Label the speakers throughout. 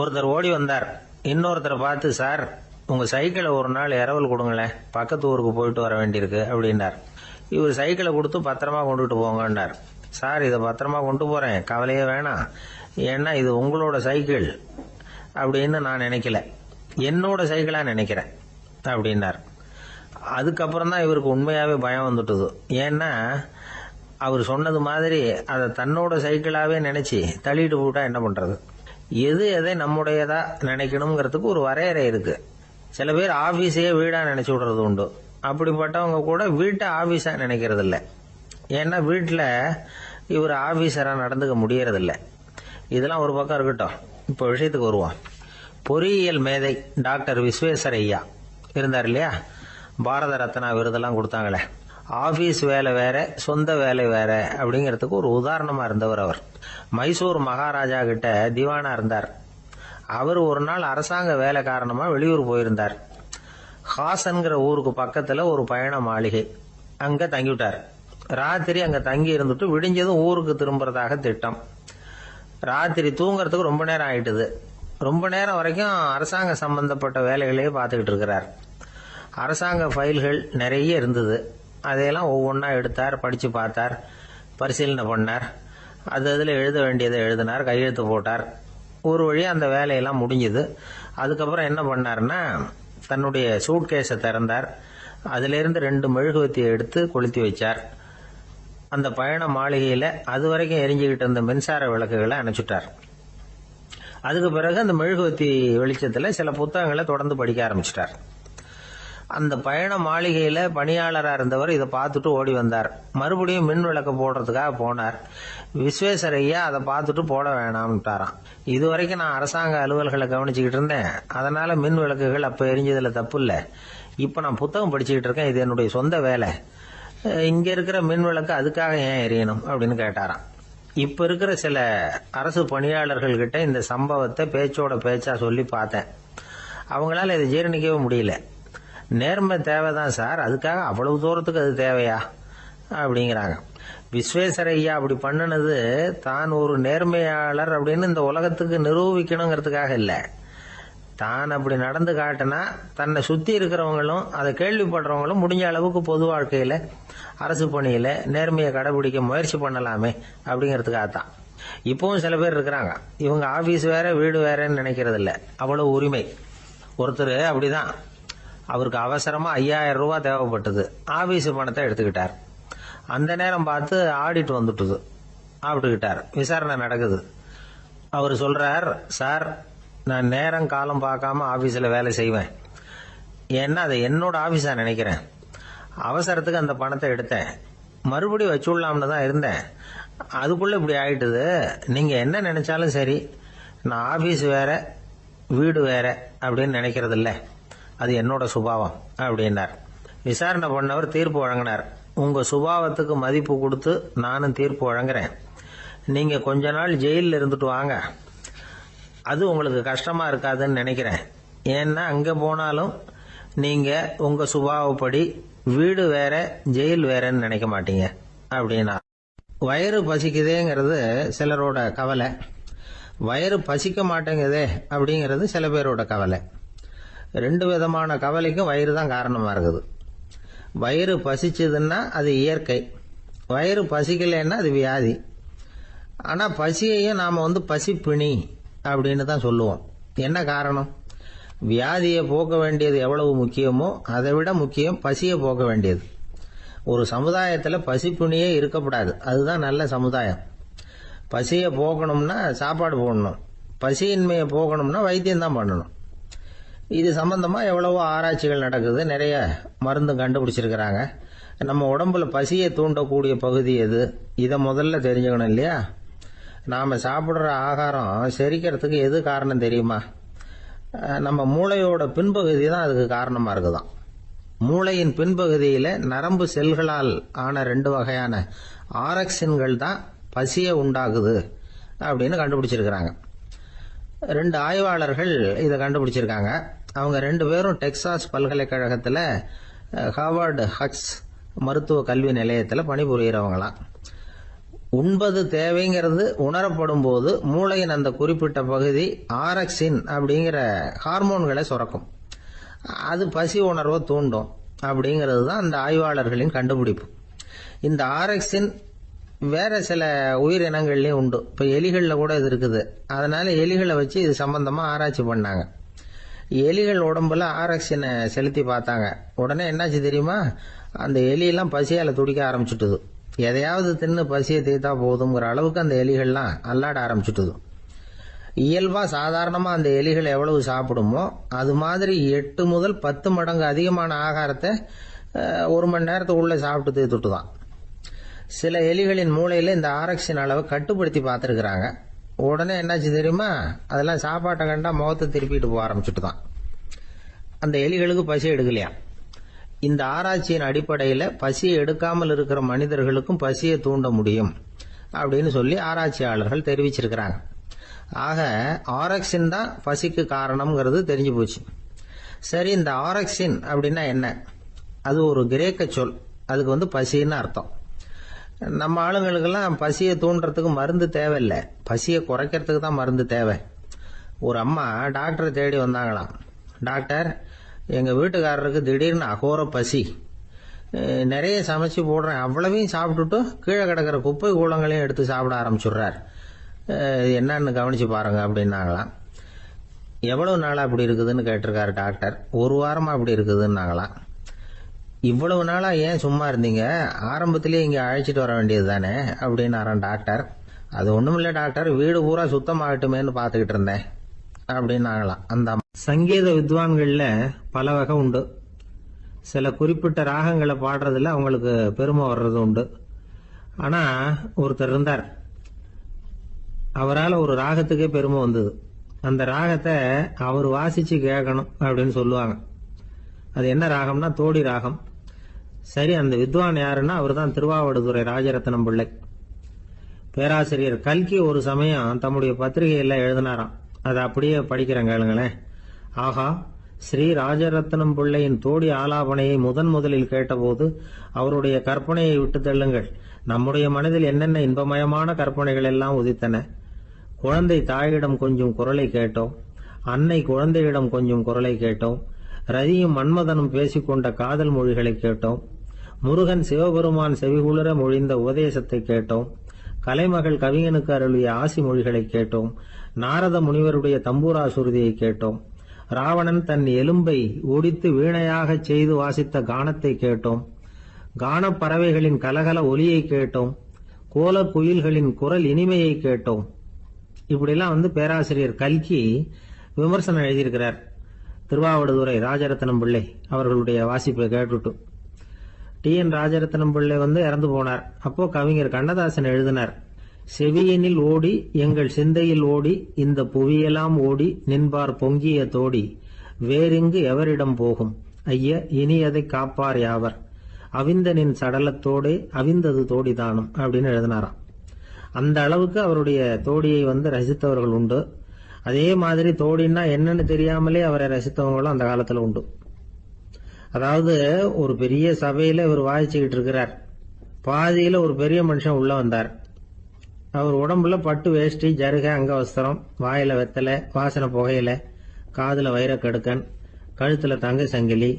Speaker 1: ஒருத்தர் ஓடி வந்தார். இன்னொருத்தரை பார்த்து, சார் உங்க சைக்கிளை ஒரு நாள் இரவல் கொடுங்களேன், பக்கத்து ஊருக்கு போயிட்டு வர வேண்டியிருக்கு அப்படின்னார். இவர் சைக்கிளை கொடுத்து பத்திரமா கொண்டுட்டு போங்கன்னார். சார் இதை பத்திரமா கொண்டு போறேன், கவலையே வேணாம், ஏன்னா இது உங்களோட சைக்கிள் அப்படின்னு நான் நினைக்கல, என்னோட சைக்கிளா நினைக்கிறேன் அப்படின்னார். அதுக்கப்புறம் தான் இவருக்கு உண்மையாவே பயம் வந்துட்டுது. ஏன்னா அவர் சொன்னது மாதிரி அதை தன்னோட சைக்கிளாவே நினைச்சு தள்ளிட்டு போட்டா என்ன பண்றது? எது எதை நம்முடையதா நினைக்கணுங்கிறதுக்கு ஒரு வரையறை இருக்கு. சில பேர் ஆபீஸையே வீடா நினைச்சு விடுறது உண்டு. அப்படிப்பட்டவங்க கூட வீட்டை ஆபீஸா நினைக்கிறது இல்லை. ஏன்னா வீட்டில் இவர் ஆபீசரா நடந்துக்க முடியறதில்லை. இதெல்லாம் ஒரு பக்கம் இருக்கட்டும். இப்போ விஷயத்துக்கு வருவோம். பொறியியல் மேதை டாக்டர் விஸ்வேஸ்வரய்யா இருந்தார் இல்லையா, பாரத ரத்னா விருதெல்லாம் கொடுத்தாங்களே. ஆபீஸ் வேலை வேற, சொந்த வேலை வேற அப்படிங்கிறதுக்கு ஒரு உதாரணமா இருந்தவர் அவர். மைசூர் மகாராஜா கிட்ட திவானா இருந்தார். அவர் ஒரு நாள் அரசாங்க வேலை காரணமா வெளியூர் போயிருந்தார். ஹாசன்கிற ஊருக்கு பக்கத்துல ஒரு பயண மாளிகை, அங்க தங்கிவிட்டார். ராத்திரி அங்க தங்கி இருந்துட்டு விடிஞ்சதும் ஊருக்கு திரும்புறதாக திட்டம். ராத்திரி தூங்கறதுக்கு ரொம்ப நேரம் ஆயிட்டுது. ரொம்ப நேரம் வரைக்கும் அரசாங்க சம்பந்தப்பட்ட வேலைகளையே பார்த்துக்கிட்டு இருக்கிறார். அரசாங்க ஃபைல்கள் நிறைய இருந்தது. அதையெல்லாம் ஒவ்வொன்றா எடுத்தார், படிச்சு பார்த்தார், பரிசீலனை பண்ணார். அதில் எழுத வேண்டியதை எழுதினார், கையெழுத்து போட்டார். ஒரு வழியா அந்த வேலையெல்லாம் முடிஞ்சுது. அதுக்கப்புறம் என்ன பண்ணார்னா, தன்னுடைய சூட்கேஸை திறந்தார். அதிலிருந்து 2 மெழுகுவத்தியை எடுத்து கொளுத்தி வச்சார். அந்த பயண மாளிகையில அது வரைக்கும் எரிஞ்சுக்கிட்டு இருந்த மின்சார விளக்குகளை அணைச்சுட்டார். அதுக்கு பிறகு அந்த மெழுகுவத்தி வெளிச்சத்துல சில புத்தகங்களை தொடர்ந்து படிக்க ஆரம்பிச்சிட்டார். அந்த பயண மாளிகையில பணியாளரா இருந்தவர் இதை பார்த்துட்டு ஓடி வந்தார். மறுபடியும் மின் விளக்கு போடுறதுக்காக போனார். விஸ்வேஸ்வரய்யா அதை பார்த்துட்டு போட வேணாம்ட்டாராம். இதுவரைக்கும் நான் அரசாங்க அலுவல்களை கவனிச்சுக்கிட்டு இருந்தேன், அதனால மின் விளக்குகள் அப்ப எரிஞ்சதுல தப்பு இல்லை. இப்ப நான் புத்தகம் படிச்சுக்கிட்டு இருக்கேன், இது என்னுடைய சொந்த வேலை, இங்க இருக்கிற மின் விளக்கு அதுக்காக ஏன் எரியணும் அப்படின்னு கேட்டாராம். இப்ப இருக்கிற சில அரசு பணியாளர்கள் கிட்ட இந்த சம்பவத்தை பேச்சோட பேச்சா சொல்லி பார்த்தேன். அவங்களால இதை ஜீரணிக்கவே முடியல. நேர்மை தேவைதான் சார், அதுக்காக அவ்வளவு தூரத்துக்கு அது தேவையா அப்படிங்கிறாங்க. விஸ்வேஸ்வரய்யா அப்படி பண்ணினது தான் ஒரு நேர்மையாளர் அப்படின்னு இந்த உலகத்துக்கு நிரூபிக்கணுங்கிறதுக்காக இல்லை. தான் அப்படி நடந்து காட்டினா தன்னை சுத்தி இருக்கிறவங்களும் அதை கேள்விப்படுறவங்களும் முடிஞ்ச அளவுக்கு பொது வாழ்க்கையில அரசு பணியில நேர்மையை கடைபிடிக்க முயற்சி பண்ணலாமே அப்படிங்கிறதுக்காகத்தான். இப்பவும் சில பேர் இருக்கிறாங்க, இவங்க ஆபீஸ் வேற வீடு வேறன்னு நினைக்கிறது இல்லை, அவ்வளவு உரிமை. ஒருத்தர் அப்படிதான், அவருக்கு அவசரமா 5000 ரூபாய் தேவைப்பட்டது. ஆபீஸ் பணத்தை எடுத்துக்கிட்டார். அந்த நேரம் பார்த்து ஆடிட் வந்துட்டுது. ஆப்பிட்டுக்கிட்டார். விசாரணை நடக்குது. அவர் சொல்றார், சார் நான் நேரம் காலம் பார்க்காம ஆபீஸ்ல வேலை செய்வேன், ஏன்னா அதை என்னோட ஆபீஸா நினைக்கிறேன். அவசரத்துக்கு அந்த பணத்தை எடுத்தேன், மறுபடியும் வச்சுடலாம்னு தான் இருந்தேன், அதுக்குள்ள இப்படி ஆயிட்டுது. நீங்க என்ன நினைச்சாலும் சரி, நான் ஆபீஸ் வேற வீடு வேற அப்படின்னு நினைக்கிறது இல்லை, அது என்னோட சுபாவம் அப்படின்னார். விசாரணை பண்ணவர் தீர்ப்பு வழங்கினார். உங்க சுபாவத்துக்கு மதிப்பு கொடுத்து நானும் தீர்ப்பு வழங்குறேன். நீங்க கொஞ்ச நாள் ஜெயிலில் இருந்துட்டு வாங்க, அது உங்களுக்கு கஷ்டமா இருக்காதுன்னு நினைக்கிறேன். ஏன்னா அங்க போனாலும் நீங்க உங்க சுபாவப்படி வீடு வேற ஜெயில் வேறன்னு நினைக்க மாட்டீங்க அப்படின்னா. வயிறு பசிக்குதேங்கிறது சிலரோட கவலை, வயிறு பசிக்க மாட்டேங்குதே அப்படிங்கிறது சில பேரோட கவலை. 2 விதமான கவலைக்கும் வயிறு தான் காரணமா இருக்குது. வயிறு பசிச்சதுன்னா அது இயற்கை, வயிறு பசிக்கலைன்னா அது வியாதி. ஆனா பசியையும் நாம பசிப்பிணி அப்படின்னு தான் சொல்லுவோம். என்ன காரணம்? வியாதியை போக்க வேண்டியது எவ்வளவு முக்கியமோ அதை விட முக்கியம் பசியை போக்க வேண்டியது. ஒரு சமுதாயத்துல பசிப்பிணியே இருக்கக்கூடாது, அதுதான் நல்ல சமுதாயம். பசியை போக்கணும்னா சாப்பாடு போடணும், பசியின்மையை போகணும்னா வைத்தியம் தான் பண்ணணும். இது சம்பந்தமா எவ்வளவோ ஆராய்ச்சிகள் நடக்குது, நிறைய மருந்து கண்டுபிடிச்சிருக்கிறாங்க. நம்ம உடம்புல பசியை தூண்டக்கூடிய பகுதி எது, இதை முதல்ல தெரிஞ்சுக்கணும் இல்லையா? நாம சாப்பிடுற ஆகாரம் செரிக்கிறதுக்கு எது காரணம் தெரியுமா? நம்ம மூளையோட பின்பகுதி தான் அதுக்கு காரணமா இருக்குதாம். மூளையின் பின்பகுதியில நரம்பு செல்களால் ஆன 2 வகையான ஆரக்சின்கள் தான் பசியை உண்டாகுது அப்படின்னு கண்டுபிடிச்சிருக்கிறாங்க. 2 ஆய்வாளர்கள் இதை கண்டுபிடிச்சிருக்காங்க. அவங்க 2 பேரும் டெக்சாஸ் பல்கலைக்கழகத்துல ஹார்வர்டு ஹக்ஸ் மருத்துவ கல்வி நிலையத்தில் பணிபுரியறவங்களாம். உண்பது தேவைங்கிறது உணரப்படும் போது மூளையின் அந்த குறிப்பிட்ட பகுதி ஆரக்சின் அப்படிங்கிற ஹார்மோன்களை சுரக்கும். அது பசி உணர்வை தூண்டும் அப்படிங்கிறது தான் அந்த ஆய்வாளர்களின் கண்டுபிடிப்பு. இந்த ஆரக்சின் வேற சில உயிரினங்கள்லயும் உண்டு. இப்போ எலிகளில் கூட இது இருக்குது. அதனால எலிகளை வச்சு இது சம்பந்தமா ஆராய்ச்சி பண்ணாங்க. எலிகள் உடம்புல ஆரக்சினை செலுத்தி பார்த்தாங்க. உடனே என்னாச்சு தெரியுமா? அந்த எலியெல்லாம் பசியால துடிக்க ஆரம்பிச்சுட்டுது. எதையாவது தின்னு பசியை தீர்த்தா போதுங்கிற அளவுக்கு அந்த எலிகள்லாம் அல்லாட ஆரம்பிச்சுட்டுது. இயல்பா சாதாரணமா அந்த எலிகள் எவ்வளவு சாப்பிடுமோ அது மாதிரி 8 முதல் 10 மடங்கு அதிகமான ஆகாரத்தை 1 மணி நேரத்துக்குள்ள சாப்பிட்டு தீர்த்துட்டு தான். சில எலிகளின் மூளையில இந்த ஆரக்சின் அளவை கட்டுப்படுத்தி பார்த்துருக்குறாங்க. உடனே என்னாச்சு தெரியுமா? அதெல்லாம் சாப்பாட்டை கண்டா முகத்தை திருப்பிட்டு போக ஆரம்பிச்சுட்டு தான். அந்த எலிகளுக்கு பசி எடுக்கலையா. இந்த ஆராய்ச்சியின் அடிப்படையில் பசியை எடுக்காமல் இருக்கிற மனிதர்களுக்கும் பசியை தூண்ட முடியும் அப்படின்னு சொல்லி ஆராய்ச்சியாளர்கள் தெரிவிச்சிருக்கிறாங்க. ஆக ஆரக்சின் தான் பசிக்கு காரணம்ங்கிறது தெரிஞ்சு போச்சு. சரி, இந்த ஆரக்சின் அப்படின்னா என்ன? அது ஒரு கிரேக்க சொல். அதுக்கு பசின்னு அர்த்தம். நம்ம ஆளுங்களுக்கெல்லாம் பசியை தூண்டுறதுக்கு மருந்து தேவையில்லை, பசியை குறைக்கிறதுக்கு தான் மருந்து தேவை. ஒரு அம்மா டாக்டரை தேடி வந்தாங்களாம். டாக்டர், எங்கள் வீட்டுக்காரருக்கு திடீர்னு அகோர பசி, நிறைய சமைச்சு போடுறேன், அவ்வளவையும் சாப்பிட்டுட்டு கீழே கிடக்கிற குப்பை கூலங்களையும் எடுத்து சாப்பிட ஆரம்பிச்சுடுறார், என்னன்னு கவனிச்சு பாருங்க அப்படின்னாங்களாம். எவ்வளவு நாளாக அப்படி இருக்குதுன்னு கேட்டிருக்காரு டாக்டர். 1 வாரமாக அப்படி இருக்குதுன்னாங்களாம். இவ்வளவு நாளா ஏன் சும்மா இருந்தீங்க? ஆரம்பத்திலேயே இங்கே அழைச்சிட்டு வர வேண்டியது தானே அப்படின்னாரான் டாக்டர். அது ஒன்றும் இல்லை டாக்டர், வீடு பூரா சுத்தமாகட்டுமேன்னு பார்த்துக்கிட்டு இருந்தேன் அப்படின்னாங்களாம் அந்த. சங்கீத வித்வான்களில் பல வகை உண்டு. சில குறிப்பிட்ட ராகங்களை பாடுறதுல அவங்களுக்கு பெருமை வர்றது உண்டு. ஆனால் ஒருத்தர் இருந்தார், அவரால் ஒரு ராகத்துக்கே பெருமை வந்தது. அந்த ராகத்தை அவர் வாசிச்சு கேட்கணும் அப்படின்னு சொல்லுவாங்க. அது என்ன ராகம்னா தோடி ராகம். சரி, அந்த வித்வான் யாருன்னா அவர் தான் திருவாவடுதுறை ராஜரத்னம் பிள்ளை. பேராசிரியர் கல்கி ஒரு சமயம் தம்முடைய பத்திரிகையில் எழுதினாராம். அதை அப்படியே படிக்கிறேன் கேளுங்களேன். ஆகா, ஸ்ரீ ராஜரத்னம் பிள்ளையின் தோடி ஆலாபனையை முதலில் கேட்டபோது அவருடைய கற்பனையை விட்டு தள்ளுங்கள். நம்முடைய மனதில் என்னென்ன இன்பமயமான கற்பனைகள் எல்லாம் உதித்தன. குழந்தை தாயிடம் கொஞ்சம் குரலை கேட்டோம், அன்னை குழந்தையிடம் கொஞ்சம் குரலை கேட்டோம், ரதியும் மன்மதனும் பேசிக்கொண்ட காதல் மொழிகளை கேட்டோம், முருகன் சிவபெருமான் செவிகுளிர மொழிந்த உபதேசத்தை கேட்டோம், கலைமகள் கவிஞனுக்கு அருளிய ஆசி மொழிகளை கேட்டோம், நாரத முனிவருடைய தம்பூரா சுருதியை கேட்டோம், ராவணன் தன் எலும்பை ஒடித்து வீணையாகச் செய்து வாசித்த கானத்தை கேட்டோம், கானப் பறவைகளின் கலகல ஒலியை கேட்டோம், கோல குயில்களின் குரல் இனிமையை கேட்டோம். இப்படிலாம் பேராசிரியர் கல்கி விமர்சனம் எழுதியிருக்கிறார். திருவாவடுதுறை ராஜரத்னம் பிள்ளை அவர்களுடைய வாசிப்பை கேட்டுட்டு TN ராஜரத்னம் பிள்ளை இறந்து போனார். அப்போ கவிஞர் கண்ணதாசன் எழுதினார், செவியனில் ஓடி எங்கள் சிந்தையில் ஓடி இந்த புவியெல்லாம் ஓடி நின்பார் பொங்கிய தோடி வேறிங்கு எவரிடம் போகும் ஐய இனி அதை காப்பார் யாவர் அவிந்தனின் சடலத்தோடே அவிந்தது தோடிதானும் அப்படின்னு எழுதினாராம். அந்த அளவுக்கு அவருடைய தோடியை ரசித்தவர்கள் உண்டு. அதே மாதிரி தோடின்னா என்னன்னு தெரியாமலே அவரை ரசித்தவங்களும் அந்த காலத்துல உண்டு. அதாவது ஒரு பெரிய சபையில இவர் வாசிச்சுக்கிட்டு இருக்கிறார். பாதியில ஒரு பெரிய மனுஷன் உள்ள வந்தார். அவர் உடம்புல பட்டு வேஷ்டி, ஜருக, அங்கவஸ்திரம், வாயில வெத்தலை, வாசனை புகையில, காதுல வைரக்கடுக்கன், கழுத்துல தங்க சங்கிலி,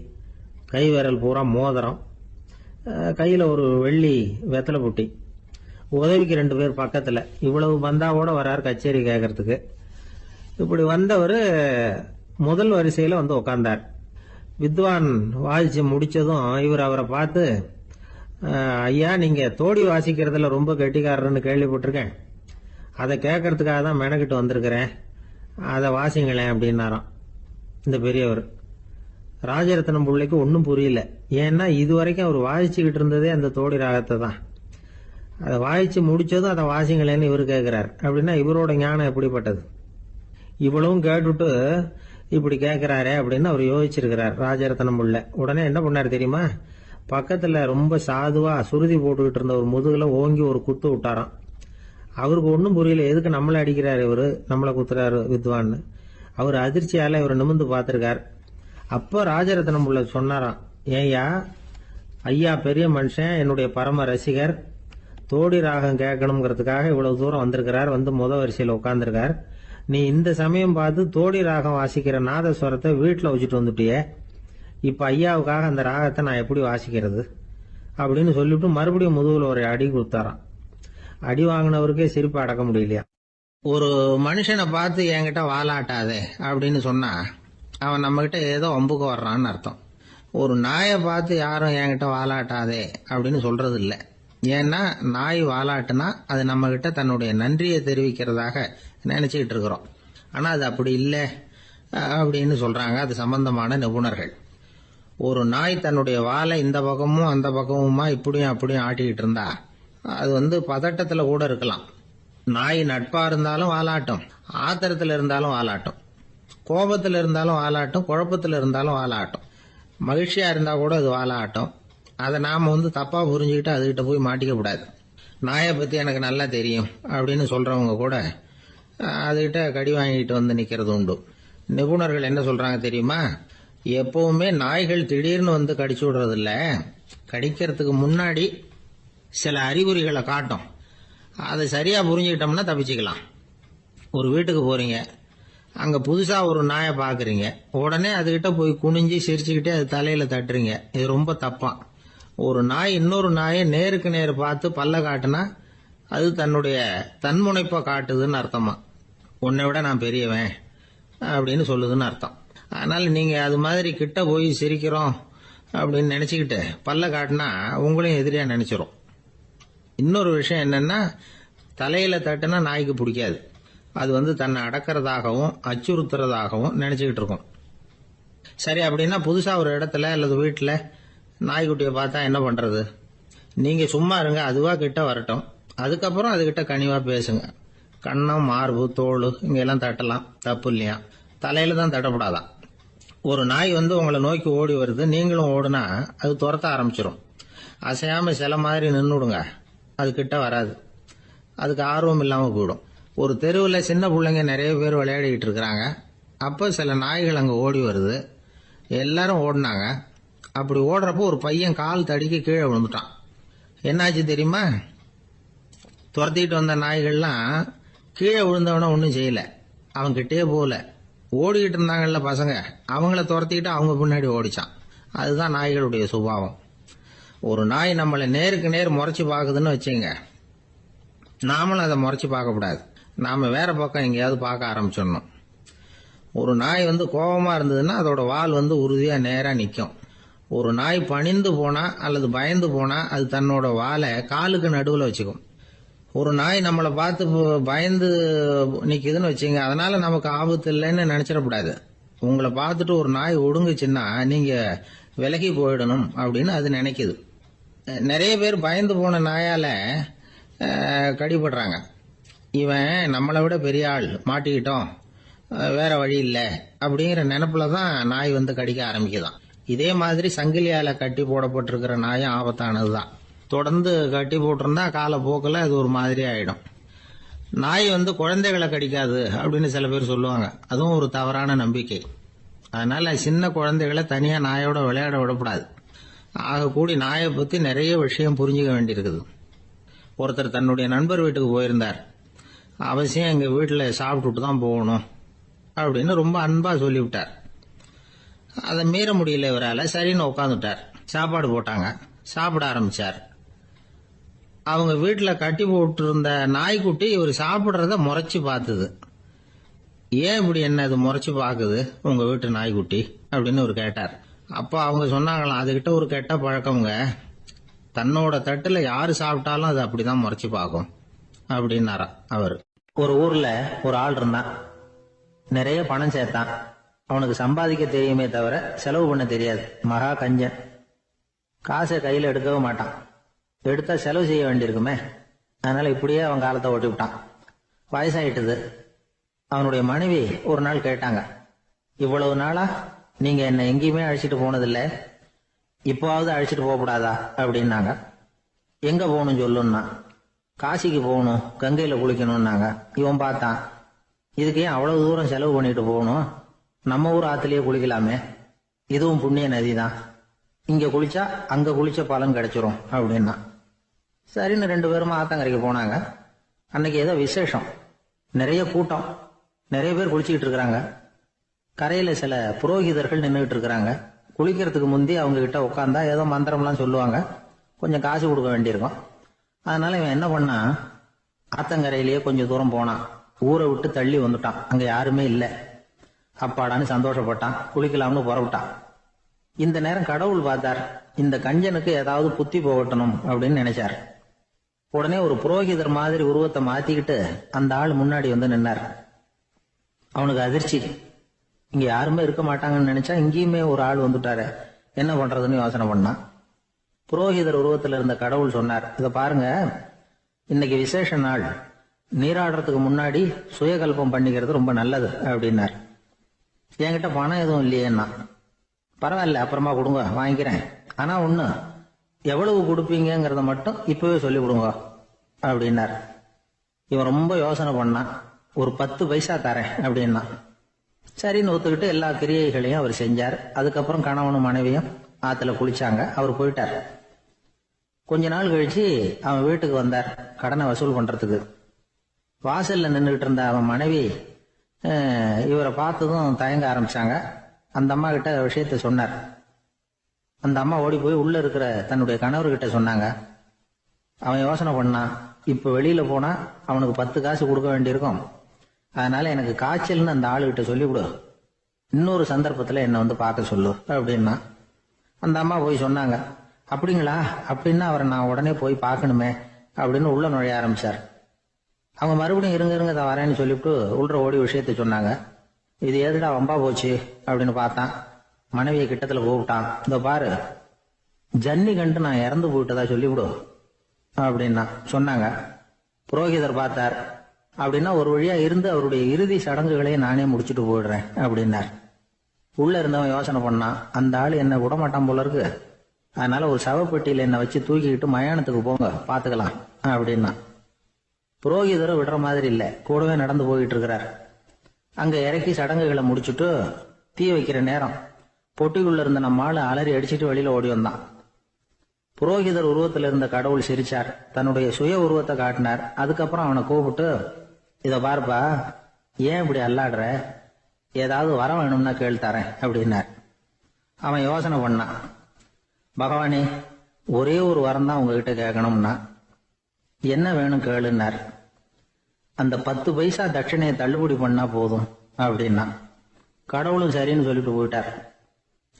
Speaker 1: கை விரல் பூரா மோதிரம், கையில ஒரு வெள்ளி வெத்தலை புட்டி, உதவிக்கு 2 பேர் பக்கத்துல. இவ்வளவு பந்தாவோட வரார் கச்சேரி கேட்கறதுக்கு. இப்படி வந்தவர் முதல் வரிசையில உட்கார்ந்தார். வித்வான் வாசிச்சு முடிச்சதும் இவர் அவரை பார்த்து, ஐயா, நீங்க தோடி வாசிக்கிறதுல ரொம்ப கெட்டிக்காரர்னு கேள்விப்பட்டிருக்கேன், அதை கேட்கறதுக்காக தான் மெனக்கிட்டு வந்திருக்கிறேன், அதை வாசிங்களேன் அப்படின்னாராம் இந்த பெரியவர். ராஜரத்னம் பிள்ளைக்கு ஒன்றும் புரியல. ஏன்னா இதுவரைக்கும் அவர் வாசிச்சுக்கிட்டு இருந்ததே அந்த தோடி ராகத்தை தான். அதை வாசிச்சு முடிச்சதும் அதை வாசிங்களேன்னு இவர் கேட்கிறார். அப்படின்னா இவரோட ஞானம் எப்படிப்பட்டது? இவ்வளவும் கேட்டுட்டு இப்படி கேட்கிறாரே அப்படின்னு அவர் யோசிச்சிருக்கிறார் ராஜரத்னம் பிள்ளை. உடனே என்ன பண்ணார் தெரியுமா? பக்கத்துல ரொம்ப சாதுவா சுருதி போட்டுக்கிட்டு இருந்த ஒரு முதுகுல ஓங்கி ஒரு குத்து விட்டாராம். அவருக்கு ஒன்றும் புரியல, எதுக்கு நம்மளை அடிக்கிறாரு இவரு, நம்மளை குத்துறாரு வித்வான்னு. அவர் அதிர்ச்சியால இவர் நிமிந்து பார்த்திருக்கார். அப்ப ராஜரத்னம் பிள்ளை சொன்னாராம், ஏய்யா, ஐயா பெரிய மனுஷன், என்னுடைய பரம ரசிகர், தோடி ராகம் கேட்கணுங்கிறதுக்காக இவ்வளவு தூரம் வந்திருக்கிறார், வந்து முத வரிசையில் உட்கார்ந்துருக்கார். நீ இந்த சமயம் பார்த்து தோடி ராகம் வாசிக்கிற நாதஸ்வரத்தை வீட்டில் வச்சுட்டு வந்துட்டியே, இப்ப ஐயாவுக்காக அந்த ராகத்தை நான் எப்படி வாசிக்கிறது அப்படின்னு சொல்லிவிட்டு மறுபடியும் முதுகுல ஒரு அடி கொடுத்தாராம். அடி வாங்கினவருக்கே சிரிப்பு அடக்க முடியலையா. ஒரு மனுஷனை பார்த்து என்கிட்ட வாலாட்டாதே அப்படின்னு சொன்னா அவன் நம்ம கிட்ட ஏதோ வம்புக்கு வர்றான்னு அர்த்தம். ஒரு நாயை பார்த்து யாரும் என்கிட்ட வாலாட்டாதே அப்படின்னு சொல்றது இல்லை. ஏன்னா நாய் வாலாட்டுனா அது நம்ம கிட்ட தன்னுடைய நன்றியை தெரிவிக்கிறதாக நினைச்சுக்கிட்டு இருக்கிறோம். ஆனா அது அப்படி இல்லை அப்படின்னு சொல்றாங்க அது சம்பந்தமான நிபுணர்கள். ஒரு நாய் தன்னுடைய வாலை இந்த பக்கமும் அந்த பக்கமுமா இப்படியும் அப்படியும் ஆட்டிக்கிட்டு இருந்தா அது பதட்டத்துல கூட இருக்கலாம். நாய் நட்பா இருந்தாலும் வாலாட்டும், ஆத்திரத்துல இருந்தாலும் வாலாட்டும், கோபத்துல இருந்தாலும் வாலாட்டும், குழப்பத்துல இருந்தாலும் வாலாட்டும், மகிழ்ச்சியா இருந்தா கூட அது வாலாட்டும். அதை நாம தப்பா புரிஞ்சுக்கிட்டு அதுகிட்ட போய் மாட்டிக்க கூடாது. நாயை பத்தி எனக்கு நல்லா தெரியும் அப்படின்னு சொல்றவங்க கூட அதுகிட்ட கடி வாங்கிட்டு நிக்கிறது உண்டு. நிபுணர்கள் என்ன சொல்றாங்க தெரியுமா? எப்பவுமே நாய்கள் திடீர்னு கடிச்சு விடுறது இல்ல, கடிக்கிறதுக்கு முன்னாடி சில அறிகுறிகளை காட்டும். அதை சரியா புரிஞ்சுக்கிட்டோம்னா தப்பிச்சுக்கலாம். ஒரு வீட்டுக்கு போறீங்க, அங்க புதுசா ஒரு நாயை பாக்குறீங்க, உடனே அதுகிட்ட போய் குனிஞ்சு சிரிச்சுக்கிட்டே அது தலையில தட்டுறீங்க. இது ரொம்ப தப்பா. ஒரு நாய் இன்னொரு நாயை நேருக்கு நேர் பார்த்து பல்ல காட்டுனா அது தன்னுடைய தன்முனைப்பை காட்டுதுன்னு அர்த்தமா. உன்னை விட நான் பெரியவன் அப்படின்னு சொல்லுதுன்னு அர்த்தம். அதனால நீங்க அது மாதிரி கிட்ட போய் சிரிக்கிறோம் அப்படின்னு நினைச்சுக்கிட்டு பல்ல காட்டினா உங்களையும் எதிரியா நினைச்சிரும். இன்னொரு விஷயம் என்னன்னா, தலையில தட்டுனா நாய்க்கு பிடிக்காது. அது தன்னை அடக்கிறதாகவும் அச்சுறுத்துறதாகவும் நினைச்சுக்கிட்டு இருக்கும். சரி, அப்படின்னா புதுசா ஒரு இடத்துல அல்லது வீட்டுல நாய்க்குட்டியை பார்த்தா என்ன பண்றது? நீங்க சும்மா இருங்க, அதுவா கிட்ட வரட்டும். அதுக்கப்புறம் அதுகிட்ட கனிவா பேசுங்க. கண்ணம், மார்பு, தோல் இங்கெல்லாம் தட்டலாம், தப்பு இல்லையா? தலையில தான் தட்டப்படாதான். ஒரு நாய் உங்களை நோக்கி ஓடி வருது, நீங்களும் ஓடுனா அது துரத்த ஆரம்பிச்சிடும். அசையாம சில மாதிரி நின்றுடுங்க, அது கிட்ட வராது. அதுக்கு ஆர்வம் இல்லாம போயிடும். ஒரு தெருவில் சின்ன பிள்ளைங்க நிறைய பேர் விளையாடிக்கிட்டு இருக்கிறாங்க. அப்போ சில நாய்கள் அங்கே ஓடி வருது. எல்லாரும் ஓடினாங்க. அப்படி ஓடுறப்போ ஒரு பையன் கால் தடிக்க கீழே விழுந்துட்டான். என்னாச்சு தெரியுமா? துரத்திட்டு வந்த நாய்கள்லாம் கீழே விழுந்தவன ஒன்றும் செய்யல, அவன் கிட்டே போகல. ஓடிக்கிட்டு இருந்தாங்கல்ல பசங்க, அவங்கள துரத்திக்கிட்டு அவங்க பின்னாடி ஓடிச்சான். அதுதான் நாய்களுடைய சுபாவம். ஒரு நாய் நம்மளை நேருக்கு நேர் முறைச்சு பாக்குதுன்னு வச்சுங்க, நாமளும் அதை முறைச்சு பார்க்க கூடாது. நாம வேற பக்கம் எங்கேயாவது பார்க்க ஆரம்பிச்சிடணும். ஒரு நாய் கோபமா இருந்ததுன்னா அதோட வால் உறுதியா நேரா நிற்கும். ஒரு நாய் பணிந்து போனா அல்லது பயந்து போனா அது தன்னோட வாலை காலுக்கு நடுவில் வச்சுக்கும். ஒரு நாய் நம்மளை பார்த்து பயந்து நிக்குதுன்னு வச்சுங்க, அதனால நமக்கு ஆபத்து இல்லைன்னு நினைச்சிடக்கூடாது. உங்களை பார்த்துட்டு ஒரு நாய் ஒடுங்குச்சுன்னா நீங்க விலகி போயிடணும் அப்படின்னு அது நினைக்குது. நிறைய பேர் பயந்து போன நாயால கடிபடுறாங்க. இவன் நம்மளை விட பெரிய ஆள், மாட்டிக்கிட்டோம், வேற வழி இல்லை அப்படிங்கிற நினைப்புல தான் நாய் கடிக்க ஆரம்பிக்குதான். இதே மாதிரி சங்கிலியால கட்டி போடப்பட்டிருக்கிற நாயும் ஆபத்தானதுதான். தொடர்ந்து கட்டி போட்டிருந்தா காலப்போக்கில் அது ஒரு மாதிரி ஆயிடும். நாய் குழந்தைகளை கடிக்காது அப்படின்னு சில பேர் சொல்லுவாங்க. அதுவும் ஒரு தவறான நம்பிக்கை. அதனால சின்ன குழந்தைகளை தனியா நாயோட விளையாட விடக்கூடாது. ஆக கூடி நாயை பத்தி நிறைய விஷயம் புரிஞ்சுக்க வேண்டியிருக்குது. ஒருத்தர் தன்னுடைய நண்பர் வீட்டுக்கு போயிருந்தார். அவசியம் எங்க வீட்டுல சாப்பிட்டுட்டு தான் போகணும் அப்படின்னு ரொம்ப அன்பா சொல்லிவிட்டார். அதை மீற முடியல இவரால. சரின்னு உட்காந்துட்டார். சாப்பாடு போட்டாங்க, சாப்பிட ஆரம்பிச்சார். அவங்க வீட்டுல கட்டி போட்டு இருந்த நாய்க்குட்டி இவர் சாப்பிடுறத முறைச்சு பார்த்தது. ஏன் இப்படி என்ன இது முறைச்சு பாக்குது உங்க வீட்டு நாய்க்குட்டி அப்படின்னு அவர் கேட்டார். அப்ப அவங்க சொன்னாங்களாம், அதுகிட்ட ஒரு கெட்ட பழக்கம்ங்க, தன்னோட தட்டுல யாரு சாப்பிட்டாலும் அது அப்படிதான் முறைச்சு பார்க்கும் அப்படின்னாரா அவர். ஒரு ஊர்ல ஒரு ஆள் இருந்தான். நிறைய பணம் சேர்த்தான். அவனுக்கு சம்பாதிக்க தெரியுமே தவிர செலவு பண்ண தெரியாது. மகா கஞ்சன். காசை கையில எடுக்கவும் மாட்டான். எடுத்தா செலவு செய்ய வேண்டியிருக்குமே. அதனால இப்படியே அவன் காலத்தை ஓட்டி விட்டான். வயசாயிட்டுது. அவனுடைய மனைவி ஒரு நாள் கேட்டாங்க, இவ்வளவு நாளா நீங்க என்ன எங்கேயுமே அழைச்சிட்டு போனதில்ல, இப்போவாவது அழைச்சிட்டு போகக்கூடாதா அப்படின்னாங்க. எங்க போகணும் சொல்லுன்னா. காசிக்கு போகணும், கங்கையில குளிக்கணும்னாங்க. இவன் பார்த்தான், இதுக்கு ஏன் அவ்வளவு தூரம் செலவு பண்ணிட்டு போகணும், நம்ம ஊர் ஆத்துலயே குளிக்கலாமே, இதுவும் புண்ணிய நதி தான், இங்க குளிச்சா அங்க குளிச்ச பலன் கிடைச்சிரும் அப்படின்னா. சரின்னு 2 பேரும் ஆத்தங்கரைக்கு போனாங்க. அன்னைக்கு ஏதோ விசேஷம், நிறைய கூட்டம், நிறைய பேர் குளிச்சுக்கிட்டு இருக்கிறாங்க. கரையில சில புரோகிதர்கள் நின்றுகிட்டு இருக்கிறாங்க. குளிக்கிறதுக்கு முந்தி அவங்க கிட்ட உட்காந்தா ஏதோ மந்திரம்லாம் சொல்லுவாங்க, கொஞ்சம் காசு கொடுக்க வேண்டியிருக்கும். அதனால இவன் என்ன பண்ணா, ஆத்தங்கரையிலேயே கொஞ்சம் தூரம் போனான். ஊரை விட்டு தள்ளி வந்துட்டான், அங்க யாருமே இல்லை. அப்பாடான்னு சந்தோஷப்பட்டான், குளிக்கலாம்னு புறப்பட்டான். இந்த நேரம் கடவுள் பார்த்தார், இந்த கஞ்சனுக்கு ஏதாவது புத்தி போகட்டணும் அப்படின்னு நினைச்சார். உடனே ஒரு புரோகிதர் மாதிரி உருவத்தை மாத்திக்கிட்டு அந்த ஆள் முன்னாடி வந்து நின்னார். அவனுக்கு அதிர்ச்சி, இங்க யாருமே இருக்க மாட்டாங்கன்னு நினைச்சா இங்கேயுமே ஒரு ஆள் வந்துட்டாரு, என்ன பண்றதுன்னு யோசனை பண்ணான். புரோகிதர் உருவத்தில் இருந்த கடவுள் சொன்னார், இத பாருங்க, இன்னைக்கு விசேஷ நாள், நீராடுறதுக்கு முன்னாடி சுயகல்பம் பண்ணிக்கிறது ரொம்ப நல்லது அப்படின்னார். என்கிட்ட பணம் எதுவும் இல்லையேன்னா, பரவாயில்ல அப்புறமா கொடுங்க வாங்கிக்கிறேன், ஆனா ஒண்ணு, எவ்வளவு கொடுப்பீங்கிறத மட்டும் இப்பவே சொல்லி கொடுங்க அப்படின்னார். இவன் ரொம்ப யோசனை பண்ணான், ஒரு 10 பைசா தரேன் அப்படின்னா. சரின்னு ஒத்துக்கிட்டு எல்லா கிரியைகளையும் அவர் செஞ்சார். அதுக்கப்புறம் கணவனும் மனைவியும் ஆத்துல குளிச்சாங்க. அவர் போயிட்டார். கொஞ்ச நாள் கழிச்சு அவன் வீட்டுக்கு வந்தார் கடனை வசூல் பண்றதுக்கு. வாசல்ல நின்றுகிட்டு இருந்த அவன் மனைவி இவரை பார்த்ததும் தயங்க ஆரம்பிச்சாங்க. அந்த அம்மா கிட்ட விஷயத்த சொன்னார். அந்த அம்மா ஓடி போய் உள்ள இருக்கிற தன்னுடைய கணவர்கிட்ட சொன்னாங்க. அவன் யோசனை பண்ணான், இப்ப வெளியில போனா அவனுக்கு 10 காசு கொடுக்க வேண்டியிருக்கும், அதனால எனக்கு காய்ச்சல்னு அந்த ஆளுகிட்ட சொல்லிவிடு, இன்னொரு சந்தர்ப்பத்துல என்ன வந்து பார்க்க சொல்லு அப்படின்னா. அந்த அம்மா போய் சொன்னாங்க. அப்படிங்களா, அப்படின்னா அவரை நான் உடனே போய் பார்க்கணுமே அப்படின்னு உள்ள நுழைய ஆரம்பிச்சார். அவங்க மறுபடியும் இருங்க வரேன்னு சொல்லிவிட்டு உள்ள ஓடி விஷயத்த சொன்னாங்க. இது எதுடா வம்பா போச்சு அப்படின்னு பார்த்தான். மனைவியை கிட்டத்துல கூப்பிட்டான், இதோ பாரு, ஜன்னி கண்டு நான் இறந்து போயிட்டதா சொல்லிவிடு அப்படின்னா சொன்னாங்க. புரோகிதர் பார்த்தார். அப்படின்னா ஒரு வழியா இருந்து அவருடைய இறுதி சடங்குகளையும் நானே முடிச்சுட்டு போயிடுறேன் அப்படின்னார். உள்ள இருந்தவன் யோசனை பண்ணான், அந்த ஆள் என்ன விட மாட்டான் போல இருக்கு, அதனால ஒரு சவப்பெட்டியில என்ன வச்சு தூக்கிக்கிட்டு மயானத்துக்கு போங்க பாத்துக்கலாம் அப்படின்னா. புரோகிதரை விடுற மாதிரி இல்ல, கூடவே நடந்து போயிட்டு இருக்கிறார். அங்க இறக்கி சடங்குகளை முடிச்சுட்டு தீ வைக்கிற நேரம் பொட்டிக்குள்ள இருந்த நம்ம ஆளு அலறி அடிச்சுட்டு வெளியில ஓடி வந்தான். புரோகிதர் உருவத்தில் இருந்த கடவுள் சிரிச்சார், தன்னுடைய சுய உருவத்தை காட்டினார். அதுக்கப்புறம் அவனை கூப்பிட்டு, இத பாருப்பா, ஏன் இப்படி அல்லாடுற, ஏதாவது வரம் வேணும்னா கேள் தரேன் அப்படின்னார். அவன் யோசனை பண்ணான், பகவானே ஒரே ஒரு வரம் தான் உங்ககிட்ட கேட்கணும்னா. என்ன வேணும் கேளுன்னார். அந்த 10 பைசா தட்சணையை தள்ளுபடி பண்ணா போதும் அப்படின்னா. கடவுளும் சரின்னு சொல்லிட்டு போயிட்டார்.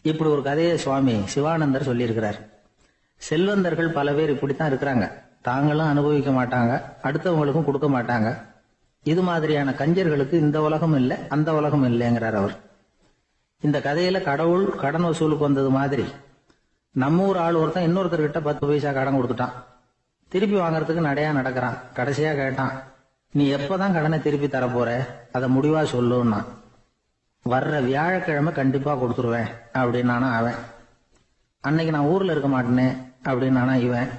Speaker 1: இப்படி ஒரு கதையை சுவாமி சிவானந்தர் சொல்லியிருக்கிறார். செல்வந்தர்கள் பல பேர் இப்படித்தான் இருக்கிறாங்க, தாங்களும் அனுபவிக்க மாட்டாங்க, அடுத்தவங்களுக்கும் கொடுக்க மாட்டாங்க. இது மாதிரியான கஞ்சர்களுக்கு இந்த உலகம் இல்லை அந்த உலகம் இல்லைங்கிறார் அவர். இந்த கதையில கடவுள் கடன் வசூலுக்கு வந்தது மாதிரி நம்ம ஊர் ஆள் ஒருத்தன் இன்னொருத்தர்கிட்ட 10 பைசா கடன் கொடுத்துட்டான். திருப்பி வாங்கறதுக்கு நடையா நடக்கிறான். கடைசியா கேட்டான், நீ எப்பதான் கடனை திருப்பி தரப்போற, அதை முடிவா சொல்லுன்னா. வர்ற வியாழக்கிழமை கண்டிப்பா கொடுத்துருவேன் அப்படின்னானா அவன். அன்னைக்கு நான் ஊர்ல இருக்க மாட்டேனே அப்படின்னானா இவன்.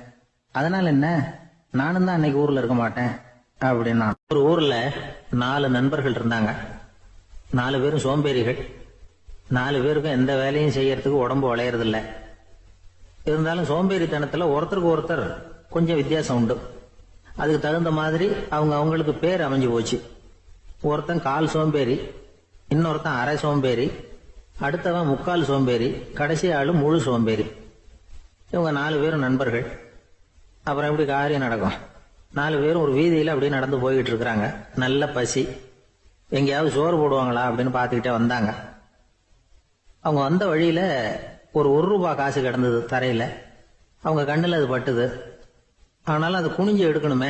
Speaker 1: அதனால என்ன, நானும் தான் அன்னைக்கு ஊர்ல இருக்க மாட்டேன் அப்படின்னா. ஒரு ஊர்ல 4 நண்பர்கள் இருந்தாங்க. 4 பேரும் சோம்பேறிகள். 4 பேருக்கும் எந்த வேலையும் செய்யறதுக்கு உடம்பு வளையறது இல்லை. இருந்தாலும் சோம்பேறித்தனத்துல ஒருத்தருக்கு ஒருத்தர் கொஞ்சம் வித்தியாசம் உண்டு. அதுக்கு தகுந்த மாதிரி அவங்களுக்கு பேர் அமைஞ்சு போச்சு. ஒருத்தன் கால் சோம்பேறி, இன்னொருத்தன் அரை சோம்பேறி, அடுத்தவன் முக்கால் சோம்பேறி, கடைசி ஆளு முழு சோம்பேறி. இவங்க 4 பேரும் நண்பர்கள். அப்புறம் எப்படி காரியம் நடக்கும்? 4 பேரும் ஒரு வீதியில அப்படியே நடந்து போய்கிட்டு இருக்கிறாங்க. நல்ல பசி, எங்கேயாவது சோறு போடுவாங்களா அப்படின்னு பார்த்துக்கிட்டே வந்தாங்க. அவங்க வந்த வழியில ஒரு 1 ரூபாய் காசு கிடந்தது தரையில. அவங்க கண்ணுல அது பட்டுது. ஆனாலும் அது குனிஞ்சு எடுக்கணுமே,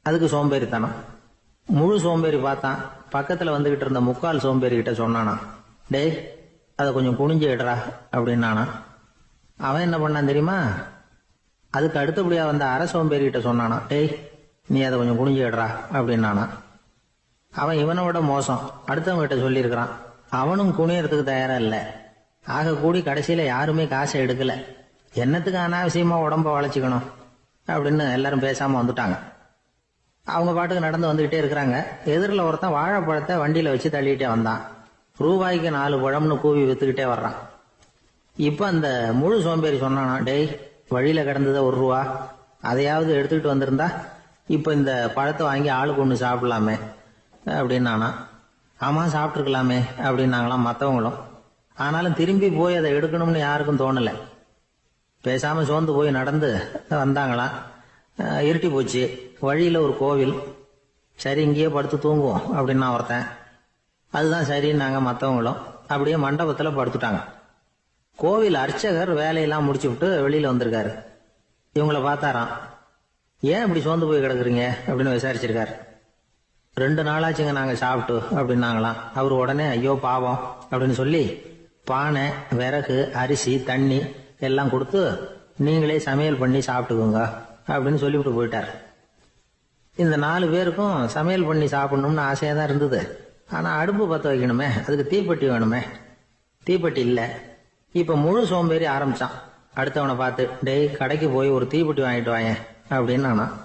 Speaker 1: அதுக்கு சோம்பேறித்தனம். முழு சோம்பேறி பார்த்தான். பக்கத்துல வந்துகிட்டு இருந்த முக்கால் சோம்பேறி கிட்ட சொன்னானா, டேய் அதை கொஞ்சம் குனிஞ்சு எடுறா அப்படின்னானா. அவன் என்ன பண்ணான் தெரியுமா, அதுக்கு அடுத்தபடியா வந்த அரை சோம்பேறி கிட்ட சொன்னானா, டேய் நீ அதை கொஞ்சம் குனிஞ்சு எடுறா அப்படின்னானா. அவன் இவனை விட மோசம், அடுத்தவங்க கிட்ட சொல்லியிருக்கிறான். அவனும் குனியறதுக்கு தயாரா இல்ல. ஆக கூடி கடைசியில யாருமே காசை எடுக்கல. என்னத்துக்கு அனாவசியமா உடம்ப வளைச்சுக்கணும் அப்படின்னு எல்லாரும் பேசாம வந்துட்டாங்க. அவங்க பாட்டுக்கு நடந்து வந்துகிட்டே இருக்கிறாங்க. எதிரில் ஒருத்தன் வாழைப்பழத்தை வண்டியில வச்சு தள்ளிட்டே வந்தான். ரூபாய்க்கு 4 பழம்னு கூவி வித்துக்கிட்டே வர்றான். இப்ப அந்த முழு சோம்பேறி சொன்னானா, டேய் வழியில கிடந்தத 1 ரூபா, அதையாவது எடுத்துக்கிட்டு வந்திருந்தா இப்போ இந்த பழத்தை வாங்கி ஆளுக்கு ஒன்று சாப்பிடலாமே அப்படின்னானா. ஆமாம் சாப்பிட்ருக்கலாமே அப்படின்னாங்களாம் மற்றவங்களும். ஆனாலும் திரும்பி போய் அதை எடுக்கணும்னு யாருக்கும் தோணலை. பேசாமல் சோர்ந்து போய் நடந்து வந்தாங்களாம். இருட்டி போச்சு. வழியில் ஒரு கோவில். சரி இங்கேயே படுத்து தூங்குவோம் அப்படின்னா ஒருத்தன். அதுதான் சரின்னாங்க மற்றவங்களும். அப்படியே மண்டபத்தில் படுத்துட்டாங்க. கோவில் அர்ச்சகர் வேலையெல்லாம் முடிச்சு விட்டு வெளியில் வந்திருக்காரு. இவங்கள பார்த்தாராம். ஏன் இப்படி சோர்ந்து போய் கிடக்குறீங்க அப்படின்னு விசாரிச்சிருக்காரு. 2 நாளாச்சுங்க நாங்கள் சாப்பிட்டு அப்படின்னாங்களாம். அவர் உடனே ஐயோ பாவம் அப்படின்னு சொல்லி பானை, விறகு, அரிசி, தண்ணி எல்லாம் கொடுத்து நீங்களே சமையல் பண்ணி சாப்பிட்டுக்கோங்க அப்படின்னு சொல்லிவிட்டு போயிட்டார். இந்த 4 பேருக்கும் சமையல் பண்ணி சாப்பிடணும்னு ஆசையாக தான் இருந்தது. ஆனால் அடுப்பு பற்ற வைக்கணுமே, அதுக்கு தீப்பெட்டி வேணுமே. தீப்பெட்டி இல்லை. இப்போ முழு சோம்பேறி ஆரம்பிச்சான். அடுத்தவனை பார்த்து டேய் கடைக்கு போய் ஒரு தீப்பெட்டி வாங்கிட்டு வாங்க அப்படின்னு நானான்.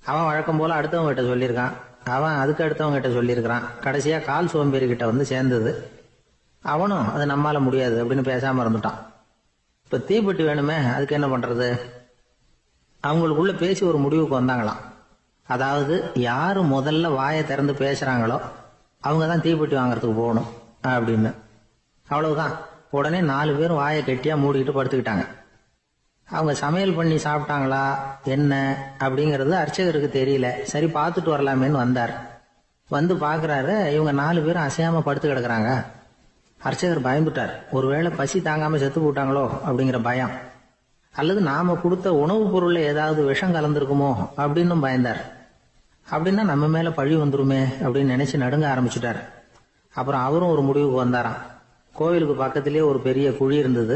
Speaker 1: அவன் வழக்கம் போல அடுத்தவங்க கிட்ட சொல்லியிருக்கான். அவன் அதுக்கு அடுத்தவங்க கிட்ட சொல்லியிருக்கிறான். கடைசியாக கால் சோம்பேறி கிட்ட வந்து சேர்ந்தது. அவனும் அது நம்மால முடியாது அப்படின்னு பேசாமல் இருந்துட்டான். இப்போ தீப்பெட்டி வேணுமே, அதுக்கு என்ன பண்ணுறது? அவங்களுக்குள்ள பேசி ஒரு முடிவுக்கு வந்தாங்களாம். அதாவது யாரு முதல்ல வாயை திறந்து பேசுறாங்களோ அவங்க தான் தீப்பெட்டி வாங்கறதுக்கு போகணும் அப்படின்னு. அவ்வளவுதான். உடனே 4 பேரும் வாயை கெட்டியா மூடிக்கிட்டு படுத்துக்கிட்டாங்க. அவங்க சமையல் பண்ணி சாப்பிட்டாங்களா என்ன அப்படிங்கிறது அர்ச்சகருக்கு தெரியல. சரி பார்த்துட்டு வரலாமேன்னு வந்தார். வந்து பார்க்குறாரு, இவங்க 4 பேரும் அசையாம படுத்து கிடக்குறாங்க. அர்ச்சகர் பயந்துட்டார். ஒருவேளை பசி தாங்காம செத்து போட்டாங்களோ அப்படிங்கிற பயம், அல்லது நாம கொடுத்த உணவுப் பொருள்ல ஏதாவது விஷம் கலந்துருக்குமோ அப்படின்னு பயந்தார். அப்படின்னா நம்ம மேல பழி வந்துருமே அப்படின்னு நினைச்சு நடுங்க ஆரம்பிச்சுட்டார். அப்புறம் அவரும் ஒரு முடிவுக்கு வந்தாராம். கோவிலுக்கு பக்கத்திலேயே ஒரு பெரிய குழி இருந்தது.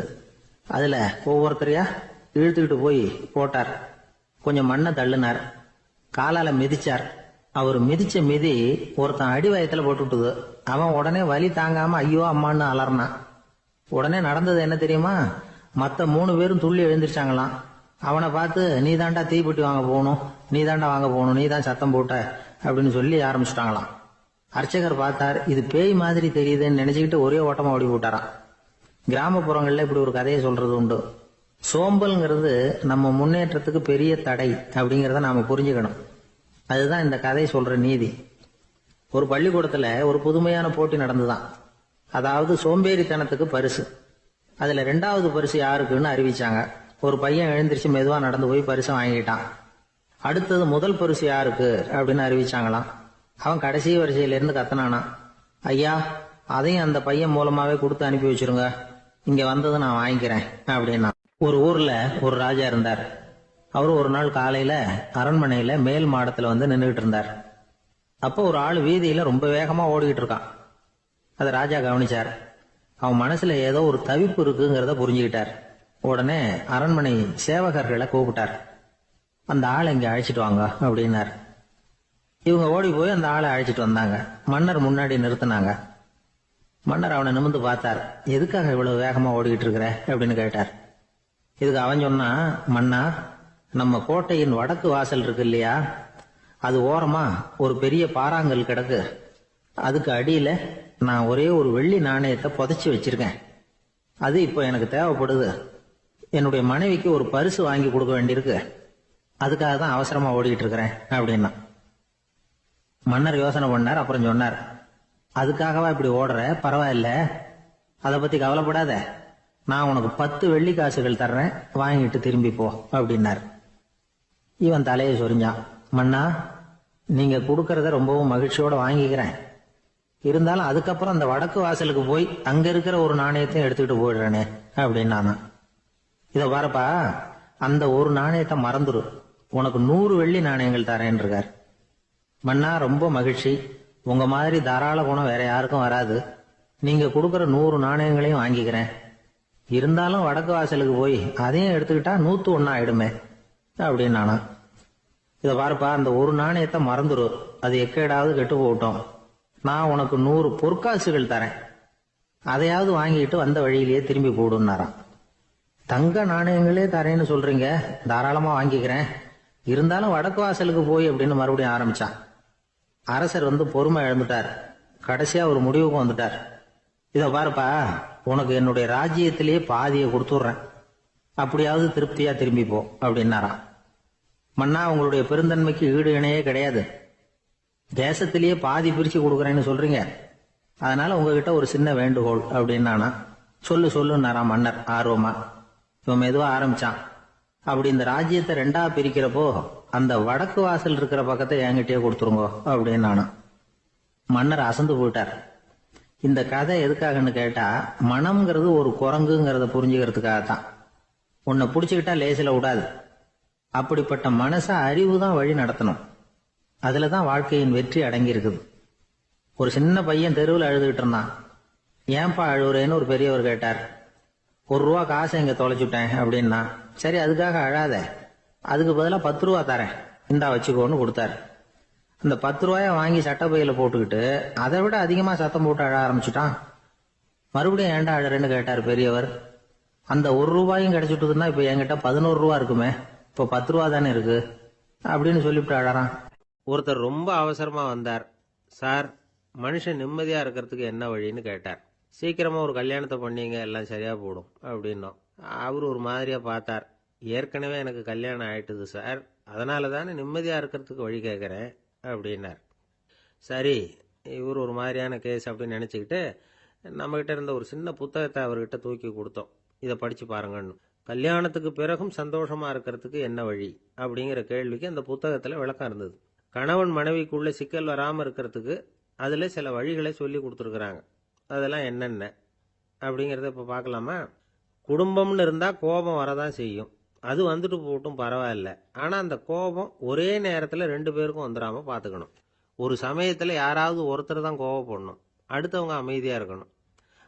Speaker 1: அதுல ஒவ்வொருத்தரையா இழுத்துக்கிட்டு போய் போட்டார். கொஞ்சம் மண்ணை தள்ளினார். காலால மிதிச்சார். அவர் மிதிச்ச மிதி ஒருத்தன் அடி வயத்துல போட்டுவிட்டது. அவன் உடனே வலி தாங்காம ஐயோ அம்மான்னு அலறினான். உடனே நடந்தது என்ன தெரியுமா? மற்ற 3 பேரும் துள்ளி எழுந்திருச்சாங்களாம். அவனை பார்த்து நீ தாண்டா தீப்பெட்டி வாங்க போகணும், நீ தாண்டா வாங்க போகணும், நீ தான் சத்தம் போட்ட அப்படின்னு சொல்லி ஆரம்பிச்சுட்டாங்களாம். அர்ச்சகர் பார்த்தார். இது பேய் மாதிரி தெரியுதுன்னு நினைச்சுக்கிட்டு ஒரே ஓட்டமா ஓடி போட்டாராம். கிராமப்புறங்கள்ல இப்படி ஒரு கதையை சொல்றது உண்டு. சோம்பல்ங்கிறது நம்ம முன்னேற்றத்துக்கு பெரிய தடை அப்படிங்கிறத நாம புரிஞ்சுக்கணும். அதுதான் இந்த கதை சொல்ற நீதி. ஒரு பள்ளிக்கூடத்துல ஒரு புதுமையான போட்டி நடந்துதான். அதாவது சோம்பேறித்தனத்துக்கு பரிசு. அதுல 2வது பரிசு யாருக்குன்னு அறிவிச்சாங்க. ஒரு பையன் எழுந்திரிச்சு மெதுவா நடந்து போய் பரிசை வாங்கிட்டான். அடுத்தது முதல் பரிசு யாருக்கு அப்படின்னு அறிவிச்சாங்களாம். அவன் கடைசி வரிசையில இருந்து கத்தனானா, ஐயா அதையும் அந்த பையன் மூலமாவே கொடுத்து அனுப்பி வச்சிருங்க, இங்க வந்தது நான் வாங்கிக்கிறேன் அப்படின்னா. ஒரு ஊர்ல ஒரு ராஜா இருந்தார். அவரு ஒரு நாள் காலையில அரண்மனையில மேல் மாடத்துல வந்து நின்றுகிட்டு இருந்தார். அப்போ ஒரு ஆள் வீதியில ரொம்ப வேகமா ஓடிக்கிட்டு இருக்கான். அதை ராஜா கவனிச்சார். அவன் மனசுல ஏதோ ஒரு தவிப்பு இருக்குங்கிறத புரிஞ்சுக்கிட்டார். உடனே அரண்மனை சேவகர்களை கூப்பிட்டார். அந்த ஆளை இங்க அழைச்சிட்டு வாங்க அப்படின்னார். இவங்க ஓடி போய் அந்த ஆளை அழைச்சிட்டு வந்தாங்க. மன்னர் முன்னாடி நிறுத்தினாங்க. மன்னர் அவனை நிமிர்ந்து பார்த்தார். எதுக்காக இவ்வளவு வேகமா ஓடிக்கிட்டு இருக்கிற அப்படின்னு கேட்டார். இதுக்கு அவன் சொன்னா, மன்னா நம்ம கோட்டையின் வடக்கு வாசல் இருக்கு இல்லையா, அது ஓரமா ஒரு பெரிய பாறாங்கல் கிடக்கு. அதுக்கு அடியில நான் ஒரே ஒரு வெள்ளி நாணயத்தை புதைச்சி வச்சிருக்கேன். அது இப்போ எனக்கு தேவைப்படுது. என்னுடைய மனைவிக்கு ஒரு பரிசு வாங்கி கொடுக்க வேண்டியிருக்கு. அதுக்காக தான் அவசரமா ஓடிக்கிட்டு இருக்கிறேன் அப்படின்னா. மன்னர் யோசனை பண்ணார். அப்புறம் சொன்னார், அதுக்காகவா இப்படி ஓடுற? பரவாயில்ல, அதை பத்தி கவலைப்படாத. நான் உனக்கு 10 வெள்ளி காசுகள் தர்றேன், வாங்கிட்டு திரும்பி போ அப்படின்னார். இவன் தலையை சொரிஞ்சான். மன்னா நீங்க கொடுக்கறத ரொம்பவும் மகிழ்ச்சியோட வாங்கிக்கிறேன். இருந்தாலும் அதுக்கப்புறம் அந்த வடக்கு வாசலுக்கு போய் அங்க இருக்கிற ஒரு நாணயத்தையும் எடுத்துக்கிட்டு போயிடுறேனே அப்படின்னா. இத பாருப்பா, அந்த ஒரு நாணயத்தை மறந்துரு, உனக்கு 100 வெள்ளி நாணயங்கள் தரேன்னு இருக்கார். மன்னா ரொம்ப மகிழ்ச்சி, உங்க மாதிரி தாராள குணம் வேற யாருக்கும் வராது. நீங்க கொடுக்கற 100 நாணயங்களையும் வாங்கிக்கிறேன். இருந்தாலும் வடக்கு வாசலுக்கு போய் அதையும் எடுத்துக்கிட்டா 101 ஆயிடுமே அப்படின்னானா. இத பாருப்பா, அந்த ஒரு நாணயத்தை மறந்துரு, அது எக்கேடாவது கெட்டு போகட்டும். நான் உனக்கு 100 பொற்காசுகள் தரேன், அதையாவது வாங்கிட்டு வந்த வழியிலேயே திரும்பி போடுன்னாராம். தங்க நாணயங்களே தரேன்னு சொல்றீங்க, தாராளமா வாங்கிக்கிறேன். இருந்தாலும் வடக்கு வாசலுக்கு போய் அப்படின்னு மறுபடியும் ஆரம்பிச்சான். அரசர் வந்து பொறுமை இழந்துட்டார். கடைசியா ஒரு முடிவுக்கு வந்துட்டார். இத பாருப்பா, உனக்கு என்னுடைய ராஜ்யத்திலேயே பாதியை கொடுத்துடுறேன், அப்படியாவது திருப்தியா திரும்பி போ அப்படின்னாராம். மன்னா, உங்களுடைய பெருந்தன்மைக்கு ஈடு இணையே கிடையாது. தேசத்திலேயே பாதி பிரிச்சு கொடுக்குறேன்னு சொல்றீங்க, அதனால உங்ககிட்ட ஒரு சின்ன வேண்டுகோள் அப்படின்னானா. சொல்லுன்னாராம் மன்னர் ஆர்வமா. இவன் மெதுவா ஆரம்பிச்சான். அப்படி இந்த ராஜ்யத்தை ரெண்டா பிரிக்கிறப்போ அந்த வடக்கு வாசல் இருக்கிற பக்கத்தை என்கிட்டயே கொடுத்துருங்கோ அப்படின்னானா. மன்னர் அசந்து போயிட்டார். இந்த கதை எதுக்காகன்னு கேட்டா, மனம்ங்கிறது ஒரு குரங்குங்கிறத புரிஞ்சுக்கிறதுக்காகத்தான். உன்னை புடிச்சுக்கிட்டா லேசில விடாது. அப்படிப்பட்ட மனச அறிவு தான் வழி நடத்தணும். அதுலதான் வாழ்க்கையின் வெற்றி அடங்கி இருக்குது. ஒரு சின்ன பையன் தெருவில் அழுதுகிட்டு இருந்தான். ஏன்பா அழுவுறேன்னு ஒரு பெரியவர் கேட்டார். ₹1 காசை இங்க தொலைச்சுட்டேன் அப்படின்னா. சரி, அதுக்காக அழாத, அதுக்கு பதிலாக 10 ரூபா தரேன், இந்தா வச்சுக்கோன்னு கொடுத்தாரு. அந்த 10 ரூபாய வாங்கி சட்டப்பையில போட்டுக்கிட்டு அதை விட அதிகமா சத்தம் போட்டு அழ ஆரம்பிச்சுட்டான். மறுபடியும் ஏன்டா அழறேன்னு கேட்டார் பெரியவர். அந்த ₹1 கிடைச்சிட்டுதுன்னா இப்ப என்கிட்ட 11 ரூபா இருக்குமே, இப்ப 10 ரூபா தானே இருக்கு அப்படின்னு சொல்லிவிட்டு அழறான். ஒருத்தர் ரொம்ப அவசரமா வந்தார். சார், மனுஷன் நிம்மதியா இருக்கிறதுக்கு என்ன வழின்னு கேட்டார். சீக்கிரமா ஒரு கல்யாணத்தை பண்ணீங்க, எல்லாம் சரியா போடும் அப்படின்னோம். அவர் ஒரு மாதிரியா பார்த்தார். ஏற்கனவே எனக்கு கல்யாணம் ஆயிட்டுது சார், அதனால தானே நிம்மதியா இருக்கிறதுக்கு வழி கேட்கறேன் அப்படின்னார். சரி, இவர் ஒரு மாதிரியான கேஸ் அப்படின்னு நினைச்சுக்கிட்டு நம்ம கிட்ட இருந்த ஒரு சின்ன புத்தகத்தை அவர்கிட்ட தூக்கி கொடுத்தோம். இதை படிச்சு பாருங்கன்னு. கல்யாணத்துக்கு பிறகும் சந்தோஷமா இருக்கிறதுக்கு என்ன வழி அப்படிங்கிற கேள்விக்கு அந்த புத்தகத்துல விளக்கம் இருந்தது. கணவன் மனைவிக்குள்ள சிக்கல் வராம இருக்கிறதுக்கு அதுல சில வழிகளை சொல்லி கொடுத்துருக்குறாங்க. அதெல்லாம் என்னென்ன அப்படிங்கிறத இப்ப பார்க்கலாமா? குடும்பம்னு இருந்தா கோபம் வரதான் செய்யும். அது வந்துட்டு போட்டும் பரவாயில்ல. ஆனா அந்த கோபம் ஒரே நேரத்துல 2 பேருக்கும் வந்துடாம பாத்துக்கணும். ஒரு சமயத்துல யாராவது ஒருத்தர் தான் கோபப்படணும், அடுத்தவங்க அமைதியா இருக்கணும்.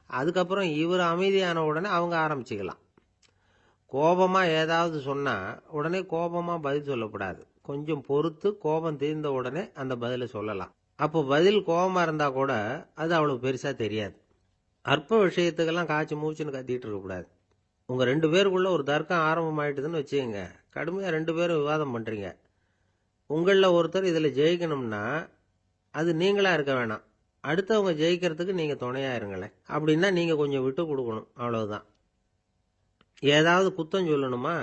Speaker 1: அதுக்கப்புறம் இவர் அமைதியான உடனே அவங்க ஆரம்பிச்சுக்கலாம். கோபமா ஏதாவது சொன்னா உடனே கோபமா பதில் சொல்லக்கூடாது. கொஞ்சம் பொறுத்து கோபம் தீர்ந்த உடனே அந்த பதில சொல்லலாம். அப்போ பதில் கோபமா இருந்தா கூட அது அவ்வளவு பெருசா தெரியாது. அற்ப விஷயத்துக்கெல்லாம் காய்ச்சி மூச்சுன்னு கத்திட்டு இருக்க கூடாது. உங்க 2 பேருக்குள்ள ஒரு தர்க்கம் ஆரம்பம் ஆயிட்டுதுன்னு வச்சுக்கோங்க. கடுமையா 2 பேரும் விவாதம் பண்றீங்க. உங்கள ஒருத்தர் இதுல ஜெயிக்கணும்னா அது நீங்களா இருக்க வேணாம், அடுத்தவங்க ஜெயிக்கிறதுக்கு நீங்க துணையா இருங்களேன். அப்படின்னா நீங்க கொஞ்சம் விட்டு கொடுக்கணும், அவ்வளவுதான். ஏதாவது குத்தம் சொல்லணுமா,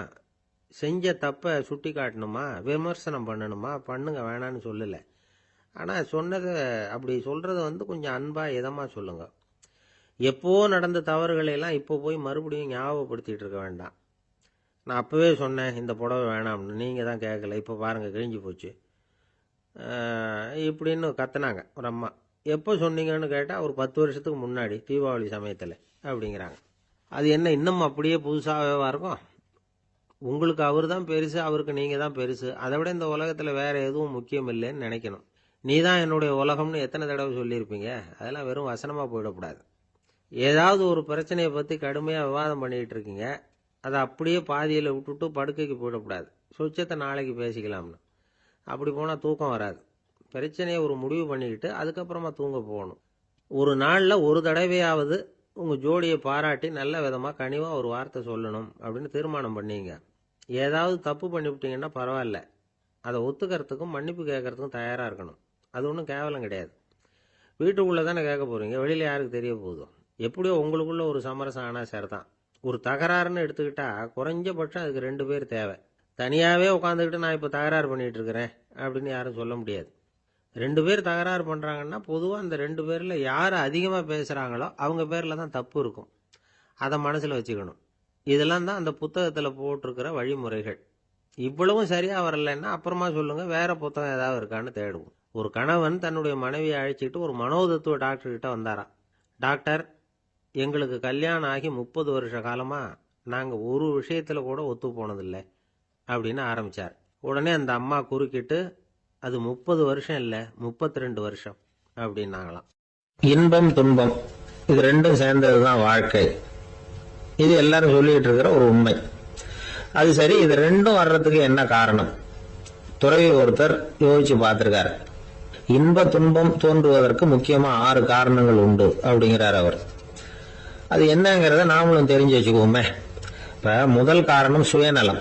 Speaker 1: செஞ்ச தப்ப சுட்டி காட்டணுமா, விமர்சனம் பண்ணணுமா, பண்ணுங்க, வேணான்னு சொல்லல. ஆனா சொன்னதை அப்படி சொல்றத கொஞ்சம் அன்பா இதமா சொல்லுங்க. எப்போ நடந்த தவறுகளை எல்லாம் இப்போ போய் மறுபடியும் ஞாபகப்படுத்திட்டு இருக்க வேண்டாம். நான் அப்பவே சொன்னேன் இந்த புடவை வேணாம்னு, நீங்க தான் கேட்கல, இப்போ பாருங்க கிழிஞ்சு போச்சு இப்படின்னு கத்துனாங்க ஒரு அம்மா. எப்போ சொன்னீங்கன்னு கேட்டா ஒரு 10 வருஷத்துக்கு முன்னாடி தீபாவளி சமயத்துல அப்படிங்கிறாங்க. அது என்ன இன்னும் அப்படியே புதுசாகவா இருக்கும்? உங்களுக்கு அவர் தான் பெருசு, அவருக்கு நீங்க தான் பெருசு. அதை விட இந்த உலகத்துல வேற எதுவும் முக்கியம் இல்லைன்னு நினைக்கணும். நீ தான் என்னுடைய உலகம்னு எத்தனை தடவை சொல்லியிருப்பீங்க? அதெல்லாம் வெறும் வசனமா போயிடக்கூடாது. ஏதாவது ஒரு பிரச்சனையை பத்தி கடுமையா விவாதம் பண்ணிட்டு இருக்கீங்க, அதை அப்படியே பாதியில விட்டுட்டு படுக்கைக்கு போயிடக்கூடாது. சொச்சத்தை நாளைக்கு பேசிக்கலாம்னு. அப்படி போனா தூக்கம் வராது. பிரச்சனையை ஒரு முடிவு பண்ணிக்கிட்டு அதுக்கப்புறமா தூங்க போகணும். ஒரு நாள்ல ஒரு தடவையாவது உங்க ஜோடியை பாராட்டி நல்ல விதமா கனிவா ஒரு வார்த்தை சொல்லணும் அப்படின்னு தீர்மானம் பண்ணீங்க. ஏதாவது தப்பு பண்ணிவிட்டீங்கன்னா பரவாயில்ல, அதை ஒத்துக்கிறதுக்கும் மன்னிப்பு கேட்கறதுக்கும் தயாரா இருக்கணும். அது ஒன்றும் கேவலம் கிடையாது. வீட்டுக்குள்ள தானே கேட்க போறீங்க, வெளியில யாருக்கு தெரிய போதும்? எப்படியோ உங்களுக்குள்ள ஒரு சமரசம் ஆனா சரிதான். ஒரு தகராறுன்னு எடுத்துக்கிட்டா குறைஞ்சபட்சம் அதுக்கு 2 பேர் தேவை. தனியாவே உட்காந்துக்கிட்டு நான் இப்ப தகராறு பண்ணிட்டு இருக்கிறேன் அப்படின்னு யாரும் சொல்ல முடியாது. 2 பேர் தகராறு பண்றாங்கன்னா பொதுவா அந்த 2 பேர்ல யாரு அதிகமா பேசுறாங்களோ அவங்க பேர்ல தான் தப்பு இருக்கும். அதை மனசுல வச்சுக்கணும். இதெல்லாம் தான் அந்த புத்தகத்துல போட்டிருக்கிற வழிமுறைகள். இவ்வளவும் சரியா வரலன்னா அப்புறமா சொல்லுங்க, வேற புத்தகம் ஏதாவது இருக்கான்னு தேடுவோம். ஒரு கணவன் தன்னுடைய மனைவியை அழைச்சிட்டு ஒரு மனோதத்துவ டாக்டர் கிட்ட வந்தாராம். டாக்டர், எங்களுக்கு கல்யாணம் ஆகி 30 வருஷ காலமா நாங்க ஒரு விஷயத்துல கூட ஒத்து போனதில்லை அப்படின்னு ஆரம்பிச்சார். உடனே அந்த அம்மா குறுக்கிட்டு, அது 30 வருஷம் இல்ல 32 வருஷம் அப்படின்னாங்களாம். இன்பம் துன்பம் இது ரெண்டும் சேர்ந்ததுதான் வாழ்க்கை. இது எல்லாரும் சொல்லிட்டு இருக்கிற ஒரு உண்மை. அது சரி, இது ரெண்டும் வர்றதுக்கு என்ன காரணம்? துறவி ஒருத்தர் யோசிச்சு பார்த்திருக்காரு. இன்ப துன்பம் தோன்றுவதற்கு முக்கியமா 6 காரணங்கள் உண்டு அப்படிங்கிறார் அவர். அது என்னங்கிறத நாமளும் தெரிஞ்சு வச்சுக்குவோமே. இப்ப முதல் காரணம் சுயநலம்.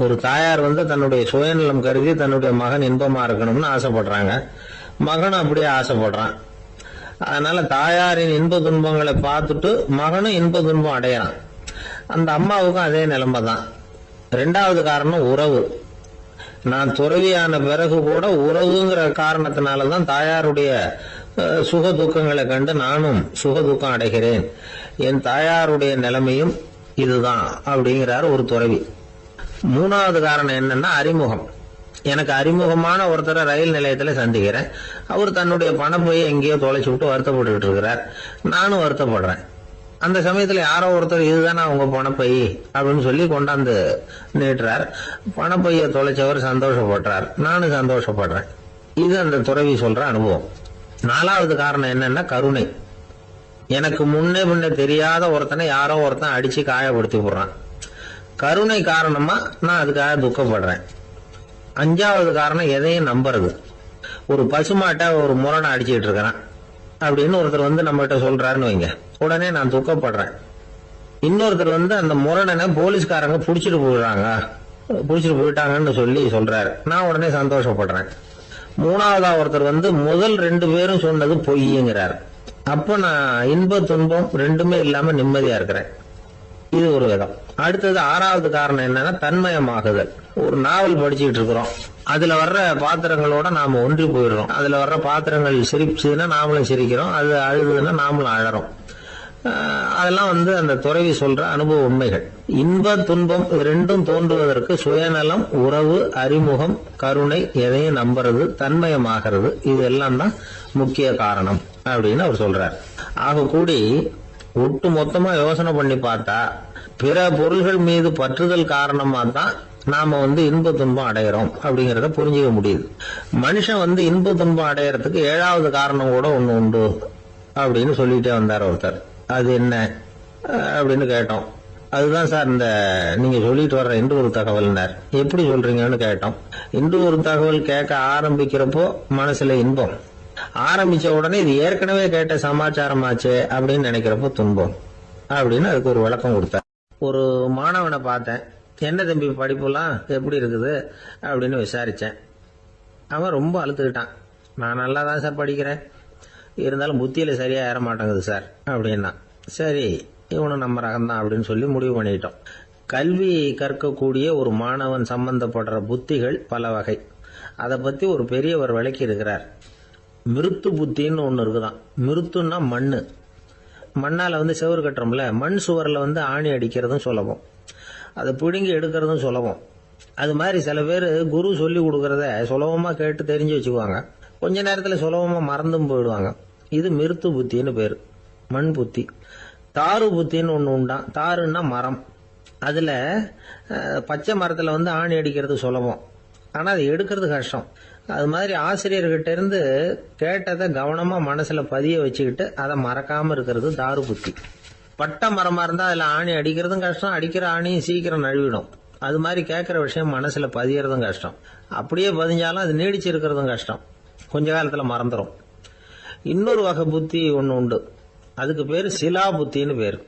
Speaker 1: ஒரு தாயார் தன்னுடைய சுயநலம் கருதி தன்னுடைய மகன் இன்பமா இருக்கணும்னு ஆசைப்படுறாங்க. மகனும் அப்படியே ஆசைப்படுறான். அதனால தாயாரின் இன்ப துன்பங்களை பார்த்துட்டு மகனும் இன்ப துன்பம் அடையறான். அந்த அம்மாவுக்கும் அதே நிலைமை தான். 2வது காரணம் உறவு. நான் துறவியான பிறகு கூட உறவுங்கிற காரணத்தினாலதான் தாயாருடைய சுக துக்கங்களை கண்டு நானும் சுக துக்கம் அடைகிறேன். என் தாயாருடைய நிலைமையும் இதுதான் அப்படிங்கிறார் ஒரு துறவி. மூணாவது காரணம் என்னன்னா அறிமுகம். எனக்கு அறிமுகமான ஒருத்தரை ரயில் நிலையத்தில் சந்திக்கிறேன். அவர் தன்னுடைய பணப்பையை எங்கேயோ தொலைச்சு விட்டு வருத்தப்பட்டு இருக்கிறார். நானும் வருத்தப்படுறேன். அந்த சமயத்தில் யாரோ ஒருத்தர் இதுதானே அவங்க பணப்பை அப்படின்னு சொல்லி கொண்டாந்து நீட்டுறார். பணப்பையை தொலைச்சவர் சந்தோஷப்படுறார், நானும் சந்தோஷப்படுறேன். இது அந்த துறவி சொல்ற அனுபவம். நாலாவது காரணம் என்னன்னா கருணை. எனக்கு முன்னே தெரியாத ஒருத்தனை யாரோ ஒருத்தன் அடிச்சு காயப்படுத்தி போடுறான். கருணை காரணமா நான் அதுக்காக துக்கப்படுறேன். அஞ்சாவது காரணம் எதையும் நம்புறது. ஒரு பசுமாட்டை ஒரு முரணை அடிச்சுட்டு இருக்கிறான் அப்படின்னு ஒருத்தர் வந்து நம்ம கிட்ட சொல்றாருன்னு வைங்க, உடனே நான் துக்கப்படுறேன். இன்னொருத்தர் வந்து அந்த முரணனை போலீஸ்காரங்க புடிச்சிட்டு போயிட்டாங்கன்னு சொல்லி சொல்றாரு, நான் உடனே சந்தோஷப்படுறேன். மூணாவதா ஒருத்தர் வந்து முதல் 2 பேரும் சொன்னது பொய்யுங்கிறார். அப்ப நான் இன்ப துன்பம் ரெண்டுமே இல்லாம நிம்மதியா இருக்கிறேன். இது ஒரு விதம். அடுத்தது 6வது காரணம் என்னன்னா தன்மயமாகுதல். ஒரு நாவல் படிச்சுட்டு இருக்கிறோம், அதுல வர்ற பாத்திரங்களோட நாம ஒன்றி போயிடுறோம். அதுல வர்ற பாத்திரங்கள் சிரிச்சுன்னா நாமளும் சிரிக்கிறோம், அது அழுதுன்னா நாமளும் அழறோம். அதெல்லாம் வந்து அந்த துறவி சொல்ற அனுபவ உண்மைகள். இன்ப துன்பம் ரெண்டும் தோன்றுவதற்கு சுயநலம், உறவு, அறிமுகம், கருணை, எதையும் நம்புறது, தன்மயமாகிறது, இதெல்லாம் தான் முக்கிய காரணம் அப்படின்னு அவர் சொல்றார். ஆக கூடி ஒட்டு மொத்தமா யோசனை பண்ணி பார்த்தா பிற பொருள்கள் மீது பற்றுதல் காரணமா தான் நாம வந்து இன்ப துன்பம் அடையிறோம் அப்படிங்கறத புரிஞ்சுக்க முடியுது. மனுஷன் வந்து இன்ப துன்பம் அடையறதுக்கு 7வது காரணம் கூட ஒண்ணு உண்டு அப்படின்னு சொல்லிட்டே வந்தார் ஒருத்தர். அது என்ன அப்படின்னு கேட்டோம். அதுதான் சார் இந்த நீங்க சொல்லிட்டு வர்ற இன்று ஒரு தகவல்னார். எப்படி சொல்றீங்கன்னு கேட்டோம். இன்று ஒரு தகவல் கேட்க ஆரம்பிக்கிறப்போ மனசுல இன்பம், ஆரம்பிச்ச உடனே இது ஏற்கனவே கேட்ட சமாச்சாரமாச்சே அப்படின்னு நினைக்கிறப்போ துன்பம் அப்படின்னு அதுக்கு ஒரு விளக்கம் கொடுத்தார். ஒரு மாணவனை பார்த்தேன். என்ன தம்பி படிப்புலாம் எப்படி இருக்குது அப்படின்னு விசாரிச்சேன். அவன் ரொம்ப அழுத்துக்கிட்டான். நான் நல்லா தான் சார் படிக்கிறேன், இருந்தாலும் புத்தியில சரியா ஏற மாட்டேங்குது சார் அப்படின்னா. சரி, இவனும் நம்ம ரகம்தான் அப்படின்னு சொல்லி முடிவு பண்ணிட்டோம். கல்வி கற்கக்கூடிய ஒரு மாணவன் சம்பந்தப்படுற புத்திகள் பல வகை. அதை பத்தி ஒரு பெரியவர் விளக்கி இருக்கிறார். மிருத்து புத்தின்னு ஒண்ணு இருக்குதான். மிருத்துன்னா மண்ணு. மண்ணால வந்து செவுறு கட்டுறோம்ல, மண் சுவர்ல வந்து ஆணி அடிக்கிறதும் சுலபம், அதை பிடுங்கி எடுக்கிறதும் சுலபம். அது மாதிரி சில பேர் குரு சொல்லி கொடுக்கறத சுலபமா கேட்டு தெரிஞ்சு வச்சுக்குவாங்க, கொஞ்ச நேரத்துல சுலபமா மறந்தும் போயிடுவாங்க. இது மிருத்து புத்தின்னு பேரு, மண் புத்தி. தாரு புத்தின்னு ஒண்ணு உண்டான். தாருன்னா மரம். அதுல பச்சை மரத்துல வந்து ஆணி அடிக்கிறது சுலபம், ஆனா அது எடுக்கிறது கஷ்டம். அது மாதிரி ஆசிரியர்கிட்ட இருந்து கேட்டதை கவனமா மனசுல பதிய வச்சுக்கிட்டு அதை மறக்காம இருக்கிறது தாரு புத்தி. பட்டை மரமா இருந்தா அதுல ஆணி அடிக்கிறதும் கஷ்டம், அடிக்கிற ஆணியும் சீக்கிரம் நழுவிடும். அது மாதிரி கேட்கிற விஷயம் மனசுல பதியறதும் கஷ்டம். அப்படியே பதிஞ்சாலும் அது நீடிச்சு இருக்கிறதும் கஷ்டம், கொஞ்ச காலத்துல மறந்துடும். இன்னொரு வகை புத்தி ஒண்ணு உண்டு, அதுக்கு பேரு சிலா புத்தின்னு பேரு.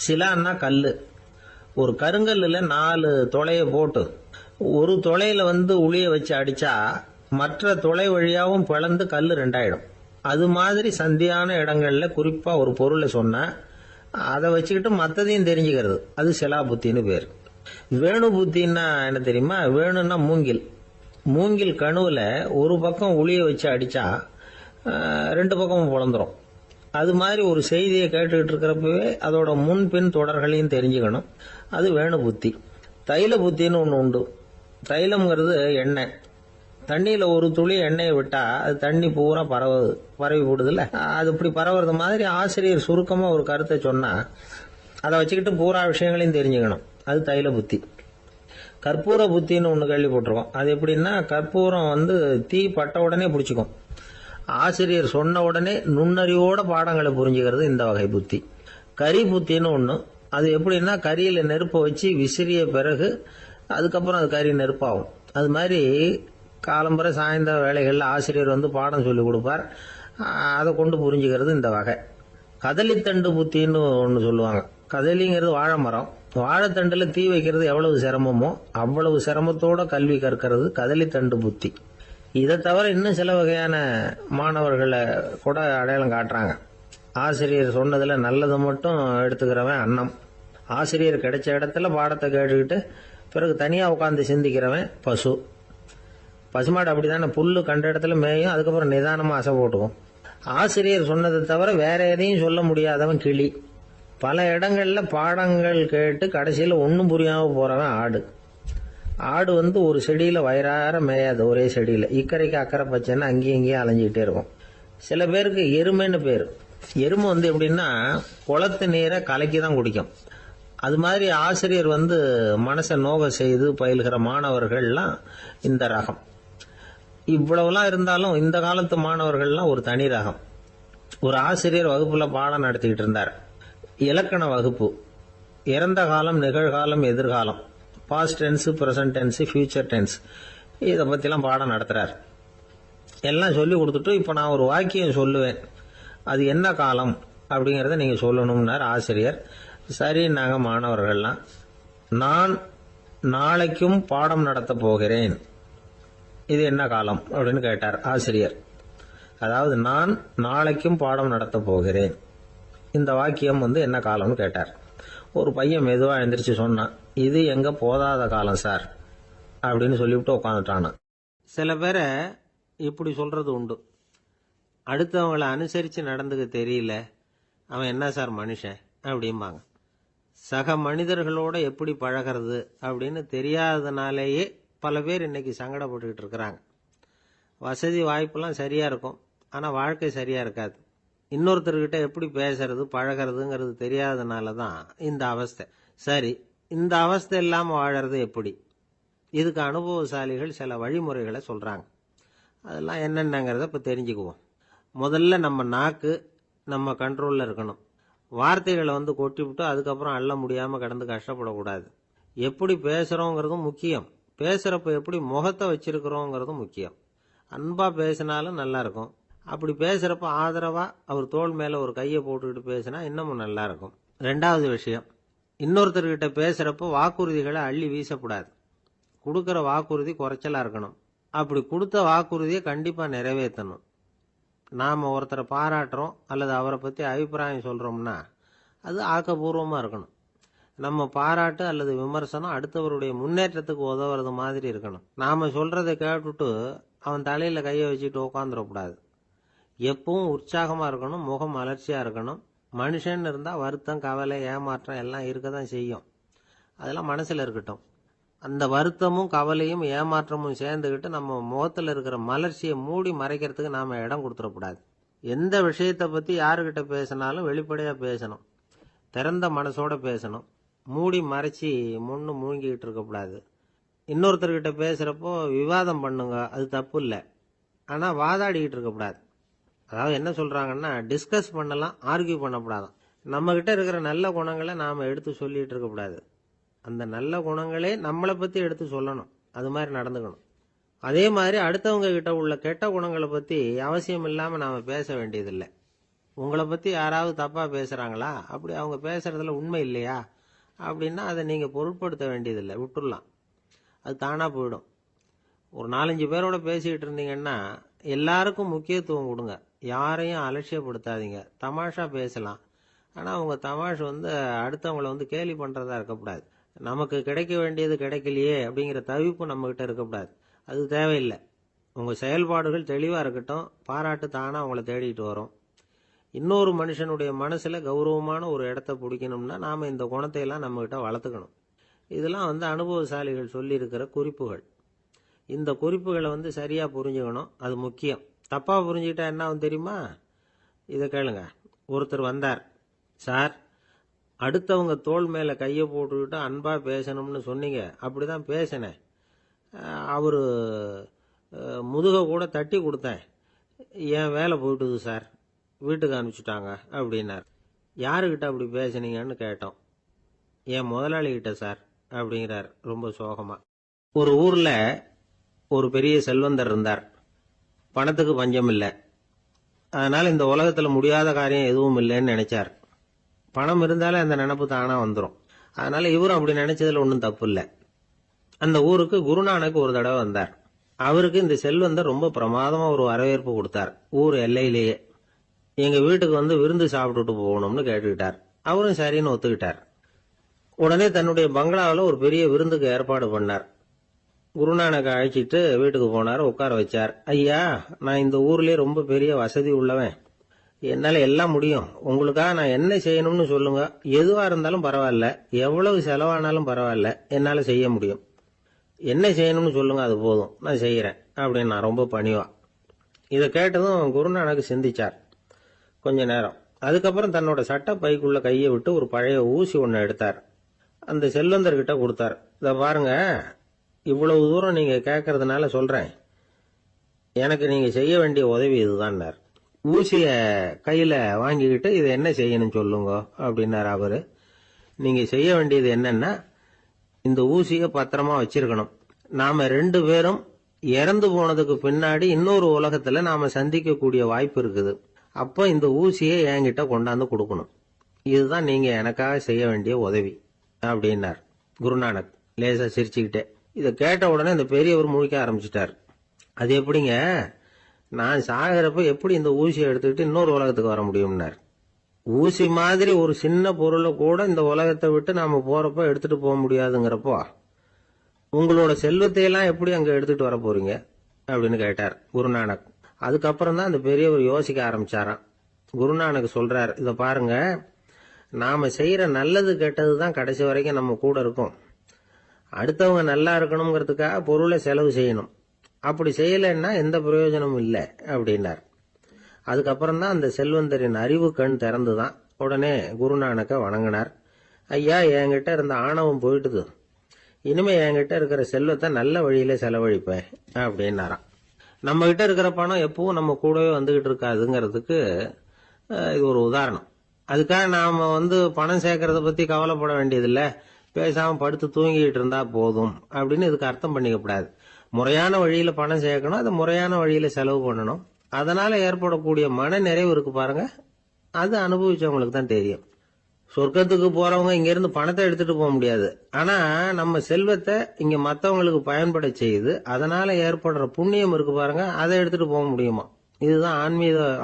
Speaker 1: சிலான்னா கல்லு. ஒரு கருங்கல்லுல 4 துளைய போட்டு ஒரு துளையில வந்து உளிய வச்சு அடிச்சா மற்ற துளை வழியாவும் பிளந்து கல்லு 2ஆயிடும். அது மாதிரி சந்தியான இடங்கள்ல குறிப்பா ஒரு பொருளை சொன்னா அதை வச்சுக்கிட்டு மற்றதையும் தெரிஞ்சுக்கிறது, அது சிலா புத்தின்னு பேர். வேணு புத்தின்னா என்ன தெரியுமா? வேணும்னா மூங்கில். மூங்கில் கணுவுல ஒரு பக்கம் உளிய வச்சு அடிச்சா 2 பக்கமும் பிளந்துரும். அது மாதிரி ஒரு செய்தியை கேட்டுக்கிட்டு இருக்கிறப்பவே அதோட முன்பின் தொடர்களையும் தெரிஞ்சுக்கணும், அது வேணு புத்தி. தைல புத்தின்னு ஒண்ணு உண்டு. தைலம்ங்கிறது எண்ணெய். தண்ணியில ஒரு துளி எண்ணெயை விட்டா அது தண்ணி பூரா பரவி போடுதுல்ல, அது இப்படி பரவுறது மாதிரி ஆசிரியர் சுருக்கமா ஒரு கருத்தை சொன்னா அதை வச்சுக்கிட்டு பூரா விஷயங்களையும் தெரிஞ்சுக்கணும், அது தைல புத்தி. கற்பூர புத்தின்னு ஒண்ணு கேள்விப்பட்டிருக்கோம். அது எப்படின்னா, கற்பூரம் வந்து தீ பட்ட உடனே பிடிச்சிக்கும். ஆசிரியர் சொன்ன உடனே நுண்ணறிவோட பாடங்களை புரிஞ்சுக்கிறது இந்த வகை புத்தி. கரி புத்தின்னு ஒண்ணு. அது எப்படின்னா, கரியில நெருப்பை வச்சு விசிறிய பிறகு அதுக்கப்புறம் அது கறி நெருப்பாகும். அது மாதிரி காலம்பரை சாயந்தர வேலைகள்ல ஆசிரியர் வந்து பாடம் சொல்லி கொடுப்பார், அதை கொண்டு புரிஞ்சுக்கிறது இந்த வகை. கதலித்தண்டு புத்தின்னு ஒன்று சொல்லுவாங்க. கதலிங்கிறது வாழை மரம். வாழைத்தண்டுல தீ வைக்கிறது எவ்வளவு சிரமமோ அவ்வளவு சிரமத்தோட கல்வி கற்கிறது கதலித்தண்டு புத்தி. இதை தவிர இன்னும் சில வகையான மாணவர்களை கூட அடையாளம் காட்டுறாங்க. ஆசிரியர் சொன்னதுல நல்லதை மட்டும் எடுத்துக்கிறவன் அன்னம். ஆசிரியர் கிடைச்ச இடத்துல பாடத்தை கேட்டுக்கிட்டு பிறகு தனியா உட்காந்து சிந்திக்கிறவன் பசு. பசுமாடு அப்படித்தானே, புல்லு கண்ட இடத்துல மேயும், அதுக்கப்புறம் நிதானமா அசை போட்டுக்கும். ஆசிரியர் சொன்னதை தவிர வேற எதையும் சொல்ல முடியாதவன் கிளி. பல இடங்கள்ல பாடங்கள் கேட்டு கடைசியில் ஒன்றும் புரியாம போறவன் ஆடு. ஆடு ஒரு செடியில வயிறார மேயாது, ஒரே செடியில இக்கரைக்கு அக்கறை பச்சைன்னா அங்கேயும் இங்கேயும் அலைஞ்சிக்கிட்டே இருக்கும். சில பேருக்கு எருமைன்னு பேர். எருமை எப்படின்னா குளத்து நீரை கலக்கி தான் குடிக்கும். அது மாதிரி ஆசிரியர் மனசை நோக செய்து பயில்கிற மாணவர்கள்லாம் இந்த ரகம். இவ்வளவுலாம் இருந்தாலும் இந்த காலத்து மாணவர்கள்லாம் ஒரு தனி ரகம். ஒரு ஆசிரியர் வகுப்புல பாடம் நடத்திக்கிட்டு இருந்தார். இலக்கண வகுப்பு. இறந்த காலம், நிகழ்காலம், எதிர்காலம், past tense, present tense, future tense, இதை பத்திலாம் பாடம் நடத்துறார். எல்லாம் சொல்லி கொடுத்துட்டு இப்ப நான் ஒரு வாக்கியம் சொல்லுவேன், அது என்ன காலம் அப்படிங்கறத நீங்க சொல்லணும்னார் ஆசிரியர். சரி, நாங்க மாணவர்கள்லாம், நான் நாளைக்கும் பாடம் நடத்த போகிறேன், இது என்ன காலம் அப்படின்னு கேட்டார் ஆசிரியர். அதாவது நான் நாளைக்கும் பாடம் நடத்த போகிறேன், இந்த வாக்கியம் என்ன காலம்னு கேட்டார். ஒரு பையன் மெதுவா எழுந்திரிச்சு சொன்னான், இது எங்க போதாத காலம் சார் அப்படின்னு சொல்லிவிட்டு உட்காந்துட்டானா. சில பேரை இப்படி சொல்றது உண்டு. அடுத்தவங்களை அனுசரிச்சு நடந்துக்க தெரியல, அவன் என்ன சார் மனுஷன் அப்படிம்பாங்க. சக மனிதர்களோட எப்படி பழகிறது அப்படின்னு தெரியாததுனாலேயே பல பேர் இன்னைக்கு சங்கடப்பட்டுக்கிட்டு இருக்கிறாங்க. வசதி வாய்ப்பெல்லாம் சரியா இருக்கும், ஆனா வாழ்க்கை சரியா இருக்காது. இன்னொருத்தர்கிட்ட எப்படி பேசுறது பழகிறதுங்கிறது தெரியாததுனால தான் இந்த அவஸ்தை. சரி, இந்த அவஸ்தை இல்லாம வாழறது எப்படி? இதுக்கு அனுபவசாலிகள் சில வழிமுறைகளை சொல்றாங்க. அதெல்லாம் என்னென்னங்கிறத இப்ப தெரிஞ்சுக்குவோம். முதல்ல நம்ம நாக்கு நம்ம கண்ட்ரோல்ல இருக்கணும். வார்த்தைகளை கொட்டிவிட்டு அதுக்கப்புறம் அள்ள முடியாம கடந்து கஷ்டப்படக்கூடாது. எப்படி பேசுறோங்கிறதும் முக்கியம், பேசுறப்ப எப்படி முகத்தை வச்சிருக்கிறோங்கிறதும் முக்கியம். அன்பா பேசினாலும் நல்லா இருக்கும். அப்படி பேசுறப்ப ஆதரவா அவர் தோள் மேல ஒரு கையை போட்டுக்கிட்டு பேசினா இன்னமும் நல்லா இருக்கும். ரெண்டாவது விஷயம், இன்னொருத்தர்கிட்ட பேசுறப்ப வாக்குறுதிகளை அள்ளி வீசக்கூடாது. கொடுக்கற வாக்குறுதி குறைச்சலா இருக்கணும். அப்படி கொடுத்த வாக்குறுதியை கண்டிப்பா நிறைவேற்றணும். நாம ஒருத்தரை பாராட்டுறோம் அல்லது அவரை பத்தி அபிப்பிராயம் சொல்றோம்னா அது ஆக்கப்பூர்வமா இருக்கணும். நம்ம பாராட்டு அல்லது விமர்சனம் அடுத்தவருடைய முன்னேற்றத்துக்கு உதவுறது மாதிரி இருக்கணும். நாம சொல்றதை கேட்டுட்டு அவன் தலையில கையை வச்சுட்டு உட்காந்துடக்கூடாது. எப்பவும் உற்சாகமா இருக்கணும், முகம் மலர்ச்சியா இருக்கணும். மனுஷன் இருந்தா வருத்தம், கவலை, ஏமாற்றம் எல்லாம் இருக்கதான் செய்யும். அதெல்லாம் மனசுல இருக்கட்டும். அந்த வருத்தமும் கவலையும் ஏமாற்றமும் சேர்ந்துக்கிட்டு நம்ம முகத்துல இருக்கிற மலர்ச்சியை மூடி மறைக்கிறதுக்கு நாம இடம் கொடுத்துடக்கூடாது. எந்த விஷயத்தை பத்தி யாருக்கிட்ட பேசினாலும் வெளிப்படையா பேசணும், திறந்த மனசோட பேசணும். மூடி மறைச்சி முன்னு மூழ்கிக்கிட்டு இருக்கக்கூடாது. இன்னொருத்தர்கிட்ட பேசுறப்போ விவாதம் பண்ணுங்க, அது தப்பு இல்லை, ஆனா வாதாடிக்கிட்டு இருக்கக்கூடாது. அதாவது என்ன சொல்றாங்கன்னா, டிஸ்கஸ் பண்ணலாம், ஆர்கியூ பண்ணக்கூடாதான். நம்ம கிட்ட இருக்கிற நல்ல குணங்களை நாம எடுத்து சொல்லிட்டு இருக்கக்கூடாது. அந்த நல்ல குணங்களே நம்மளை பத்தி எடுத்து சொல்லணும், அது மாதிரி நடந்துக்கணும். அதே மாதிரி அடுத்தவங்க கிட்ட உள்ள கெட்ட குணங்களை பத்தி அவசியம் இல்லாம நாம பேச வேண்டியதில்லை. உங்களை பத்தி யாராவது தப்பா பேசுறாங்களா, அப்படி அவங்க பேசுறதுல உண்மை இல்லையா அப்படின்னா அதை நீங்க பொருட்படுத்த வேண்டியதில்லை, விட்டுடலாம், அது தானா போயிடும். ஒரு 4-5 பேரோட பேசிக்கிட்டு இருந்தீங்கன்னா எல்லாருக்கும் முக்கியத்துவம் கொடுங்க, யாரையும் அலட்சியப்படுத்தாதீங்க. தமாஷா பேசலாம், ஆனா உங்க தமாஷ் அடுத்தவங்களை கேலி பண்றதா இருக்கக்கூடாது. நமக்கு கிடைக்க வேண்டியது கிடைக்கலையே அப்படிங்கிற தவிப்பு நம்ம கிட்ட இருக்கக்கூடாது, அது தேவையில்லை. உங்க செயல்பாடுகள் தெளிவா இருக்கட்டும், பாராட்டு தானா உங்களை தேடிட்டு வரும். இன்னொரு மனுஷனுடைய மனசுல கௌரவமான ஒரு இடத்த பிடிக்கணும்னா நாம இந்த குணத்தை எல்லாம் நம்ம கிட்ட வளர்த்துக்கணும். இதெல்லாம் அனுபவசாலிகள் சொல்லி இருக்கிற குறிப்புகள். இந்த குறிப்புகளை சரியா புரிஞ்சுக்கணும், அது முக்கியம். தப்பா புரிஞ்சுக்கிட்டா என்ன ஆகும் தெரியுமா? இதை கேளுங்க. ஒருத்தர் வந்தார், சார் அடுத்தவங்க தோள் மேல கையை போட்டுக்கிட்டு அன்பா பேசணும்னு சொன்னீங்க, அப்படிதான் பேசினேன். அவரு முதுக கூட தட்டி கொடுத்தேன், என் வேலை போயிட்டுது சார், வீட்டுக்கு அனுப்பிச்சுட்டாங்க அப்படின்னார். யாருக்கிட்ட அப்படி பேசுனீங்கன்னு கேட்டோம். என் முதலாளி கிட்ட சார் அப்படிங்கிறார் ரொம்ப சோகமா. ஒரு ஊர்ல ஒரு பெரிய செல்வந்தர் இருந்தார். பணத்துக்கு பஞ்சம் இல்லை, அதனால இந்த உலகத்துல முடியாத காரியம் எதுவும் இல்லைன்னு நினைச்சார். பணம் இருந்தாலே அந்த நினைப்பு தானா வந்துடும். அதனால இவரும் அப்படி நினைச்சதுல ஒன்றும் தப்பு இல்லை. அந்த ஊருக்கு குருநானக் ஒரு தடவை வந்தார். அவருக்கு இந்த செல்வந்தர் ரொம்ப பிரமாதமா ஒரு வரவேற்பு கொடுத்தார். ஊர் எல்லையிலேயே எங்க வீட்டுக்கு விருந்து சாப்பிட்டுட்டு போகணும்னு கேட்டுக்கிட்டார். அவரும் சரின்னு ஒத்துக்கிட்டார். உடனே தன்னுடைய பங்களாவில் ஒரு பெரிய விருந்துக்கு ஏற்பாடு பண்ணார். குருநானக் அழைச்சிட்டு வீட்டுக்கு போனார், உட்கார வச்சார். ஐயா, நான் இந்த ஊர்லயே ரொம்ப பெரிய வசதி உள்ளவன், என்னால எல்லாம் முடியும். உங்களுக்காக நான் என்ன செய்யணும்னு சொல்லுங்க, எதுவா இருந்தாலும் பரவாயில்ல, எவ்வளவு செலவானாலும் பரவாயில்ல, என்னால செய்ய முடியும். என்ன செய்யணும்னு சொல்லுங்க, அது போதும், நான் செய்யறேன் அப்படின்னு நான் ரொம்ப பணிவா. இதை கேட்டதும் குருநானக் சிந்திச்சார் கொஞ்ச நேரம். அதுக்கப்புறம் தன்னோட சட்ட பைக்குள்ள கையை விட்டு ஒரு பழைய ஊசி ஒன்று எடுத்தார். அந்த செல்வந்தர்கிட்ட கொடுத்தார். இதை பாருங்க, இவ்வளவு தூரம் நீங்க கேட்கறதுனால சொல்றேன், எனக்கு நீங்க செய்ய வேண்டிய உதவி இதுதான். ஊசிய கையில வாங்கிக்கிட்டு இதை என்ன செய்யணும் சொல்லுங்க அப்படின்னாரு அவரு. நீங்க செய்ய வேண்டியது என்னன்னா, இந்த ஊசிய பத்திரமா வச்சிருக்கணும். நாம 2 பேரும் இறந்து போனதுக்கு பின்னாடி இன்னொரு உலகத்துல நாம சந்திக்கக்கூடிய வாய்ப்பு இருக்குது. அப்ப இந்த ஊசியை என்கிட்ட கொண்டாந்து கொடுக்கணும். இதுதான் நீங்க எனக்காக செய்ய வேண்டிய உதவி அப்படின்னார் குருநானக் லேசா சிரிச்சுக்கிட்டே. இதை கேட்ட உடனே இந்த பெரியவர் முழிக்க ஆரம்பிச்சிட்டார். அது எப்படிங்க, நான் சாகிறப்ப எப்படி இந்த ஊசியை எடுத்துக்கிட்டு இன்னொரு உலகத்துக்கு வர முடியும்னார். ஊசி மாதிரி ஒரு சின்ன பொருளை கூட இந்த உலகத்தை விட்டு நாம போறப்ப எடுத்துட்டு போக முடியாதுங்கிறப்போ உங்களோட செல்வத்தையெல்லாம் எப்படி அங்க எடுத்துட்டு வர போறீங்க அப்படின்னு கேட்டார் குருநானக். அதுக்கப்புறம் தான் அந்த பெரியவர் யோசிக்க ஆரம்பிச்சாராம். குருநானக் சொல்றார், இத பாருங்க, நாம செய்யற நல்லது கெட்டது தான் கடைசி வரைக்கும் நம்ம கூட இருக்கும். அடுத்தவங்க நல்லா இருக்கணுங்கிறதுக்காக பொருளை செலவு செய்யணும். அப்படி செய்யலைன்னா எந்த பிரயோஜனமும் இல்லை அப்படின்னார். அதுக்கப்புறம் தான் அந்த செல்வந்தரின் அறிவு கண் திறந்துதான். உடனே குருநானக்க வணங்கினார். ஐயா, என்கிட்ட இருந்த ஆணவம் போயிட்டுது, இனிமே என்கிட்ட இருக்கிற செல்வத்தை நல்ல வழியில செலவழிப்பேன் அப்படின்னாராம். நம்ம கிட்ட இருக்கிற பணம் எப்பவும் நம்ம கூடவே வந்துகிட்டு இருக்காதுங்கிறதுக்கு இது ஒரு உதாரணம். அதுக்காக நாம பணம் சேர்க்கறத பத்தி கவலைப்பட வேண்டியதில்லை, பேசாம படுத்து தூங்கிட்டு இருந்தா போதும் அப்படின்னு இதுக்கு அர்த்தம் பண்ணிக்கப்படாது. முறையான வழியில பணம் சேர்க்கணும், அதை முறையான வழியில செலவு பண்ணணும். அதனால ஏற்படக்கூடிய மன நிறைவு இருக்கு பாருங்க, அது அனுபவிச்சவங்களுக்கு தான் தெரியும். சொர்க்கத்துக்கு போறவங்க இங்க இருந்து பணத்தை எடுத்துட்டு போக முடியாது. ஆனா நம்ம செல்வத்தை இங்க மத்தவங்களுக்கு பயன்பட செய்து அதனால ஏற்படுற புண்ணியம் இருக்கு பாருங்க, அதை எடுத்துட்டு போக முடியுமா. இதுதான்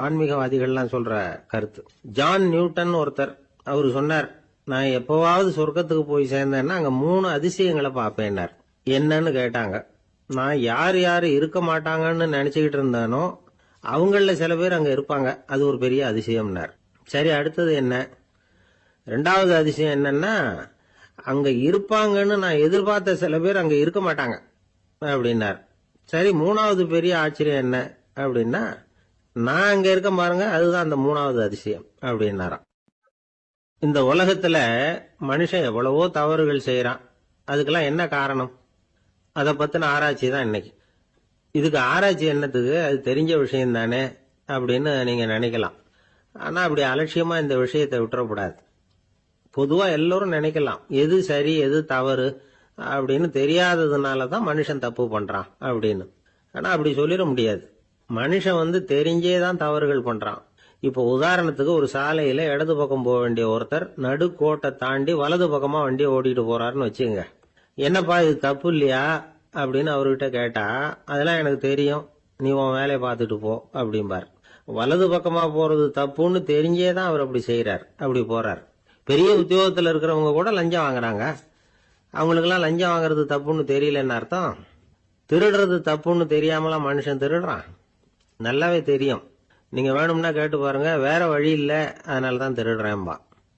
Speaker 1: ஆன்மீகவாதிகள்லாம் சொல்ற கருத்து. ஜான் நியூட்டன் ஒருத்தர், அவரு சொன்னார், நான் எப்பவாவது சொர்க்கத்துக்கு போய் சேர்ந்தேன்னா அங்க 3 அதிசயங்களை பார்ப்பேன்னார். என்னன்னு கேட்டாங்க. நான் யார் யாரு இருக்க மாட்டாங்கன்னு நினைச்சுக்கிட்டு இருந்தானோ அவங்கள சில பேர் அங்க இருப்பாங்க, அது ஒரு பெரிய அதிசயம்னார். சரி, அடுத்தது என்ன? 2வது அதிசயம் என்னன்னா, அங்க இருப்பாங்கன்னு நான் எதிர்பார்த்த சில பேர் அங்க இருக்க மாட்டாங்க அப்படின்னார். சரி, 3வது பெரிய ஆச்சரியம் என்ன அப்படின்னா, நான் அங்க இருக்க பாருங்க, அதுதான் அந்த 3வது அதிசயம் அப்படின்னாராம். இந்த உலகத்துல மனுஷன் எவ்வளவோ தவறுகள் செய்யறான், அதுக்கெல்லாம் என்ன காரணம்? அதை பத்தின ஆராய்ச்சி தான் இன்னைக்கு. இதுக்கு ஆராய்ச்சி என்னத்துக்கு, அது தெரிஞ்ச விஷயம் தானே அப்படின்னு நீங்க நினைக்கலாம். ஆனா அப்படி அலட்சியமா இந்த விஷயத்தை விட்டுறக்கூடாது. பொதுவா எல்லோரும் நினைக்கலாம், எது சரி எது தவறு அப்படின்னு தெரியாததுனாலதான் மனுஷன் தப்பு பண்றான் அப்படின்னு. ஆனா அப்படி சொல்லிட முடியாது. மனுஷன் தெரிஞ்சே தான் தவறுகள் பண்றான். இப்போ உதாரணத்துக்கு, ஒரு சாலையில இடது பக்கம் போக வேண்டிய ஒருத்தர் நடுக்கோட்டை தாண்டி வலது பக்கமா வண்டியை ஓட்டிட்டு போறாருன்னு வச்சுங்க. என்னப்பா இது தப்பு இல்லையா அப்படின்னு அவர்கிட்ட கேட்டா, அதெல்லாம் எனக்கு தெரியும், நீ உன் வேலையை பார்த்துட்டு போ அப்படிம்பார். வலது பக்கமா போறது தப்புன்னு தெரிஞ்சே தான் அவர் அப்படி செய்யறார், அப்படி போறார். பெரிய உத்தியோகத்துல இருக்கிறவங்க கூட லஞ்சம் வாங்குறாங்க. அவங்களுக்கெல்லாம் லஞ்சம் வாங்குறது தப்புன்னு தெரியலன்னு அர்த்தம். திருடுறது தப்புன்னு தெரியாமலாம் மனுஷன் திருடுறான், நல்லாவே தெரியும். நீங்க வேணும்னா கேட்டு பாருங்க, வேற வழி இல்ல அதனாலதான் திருடுறேன்பா.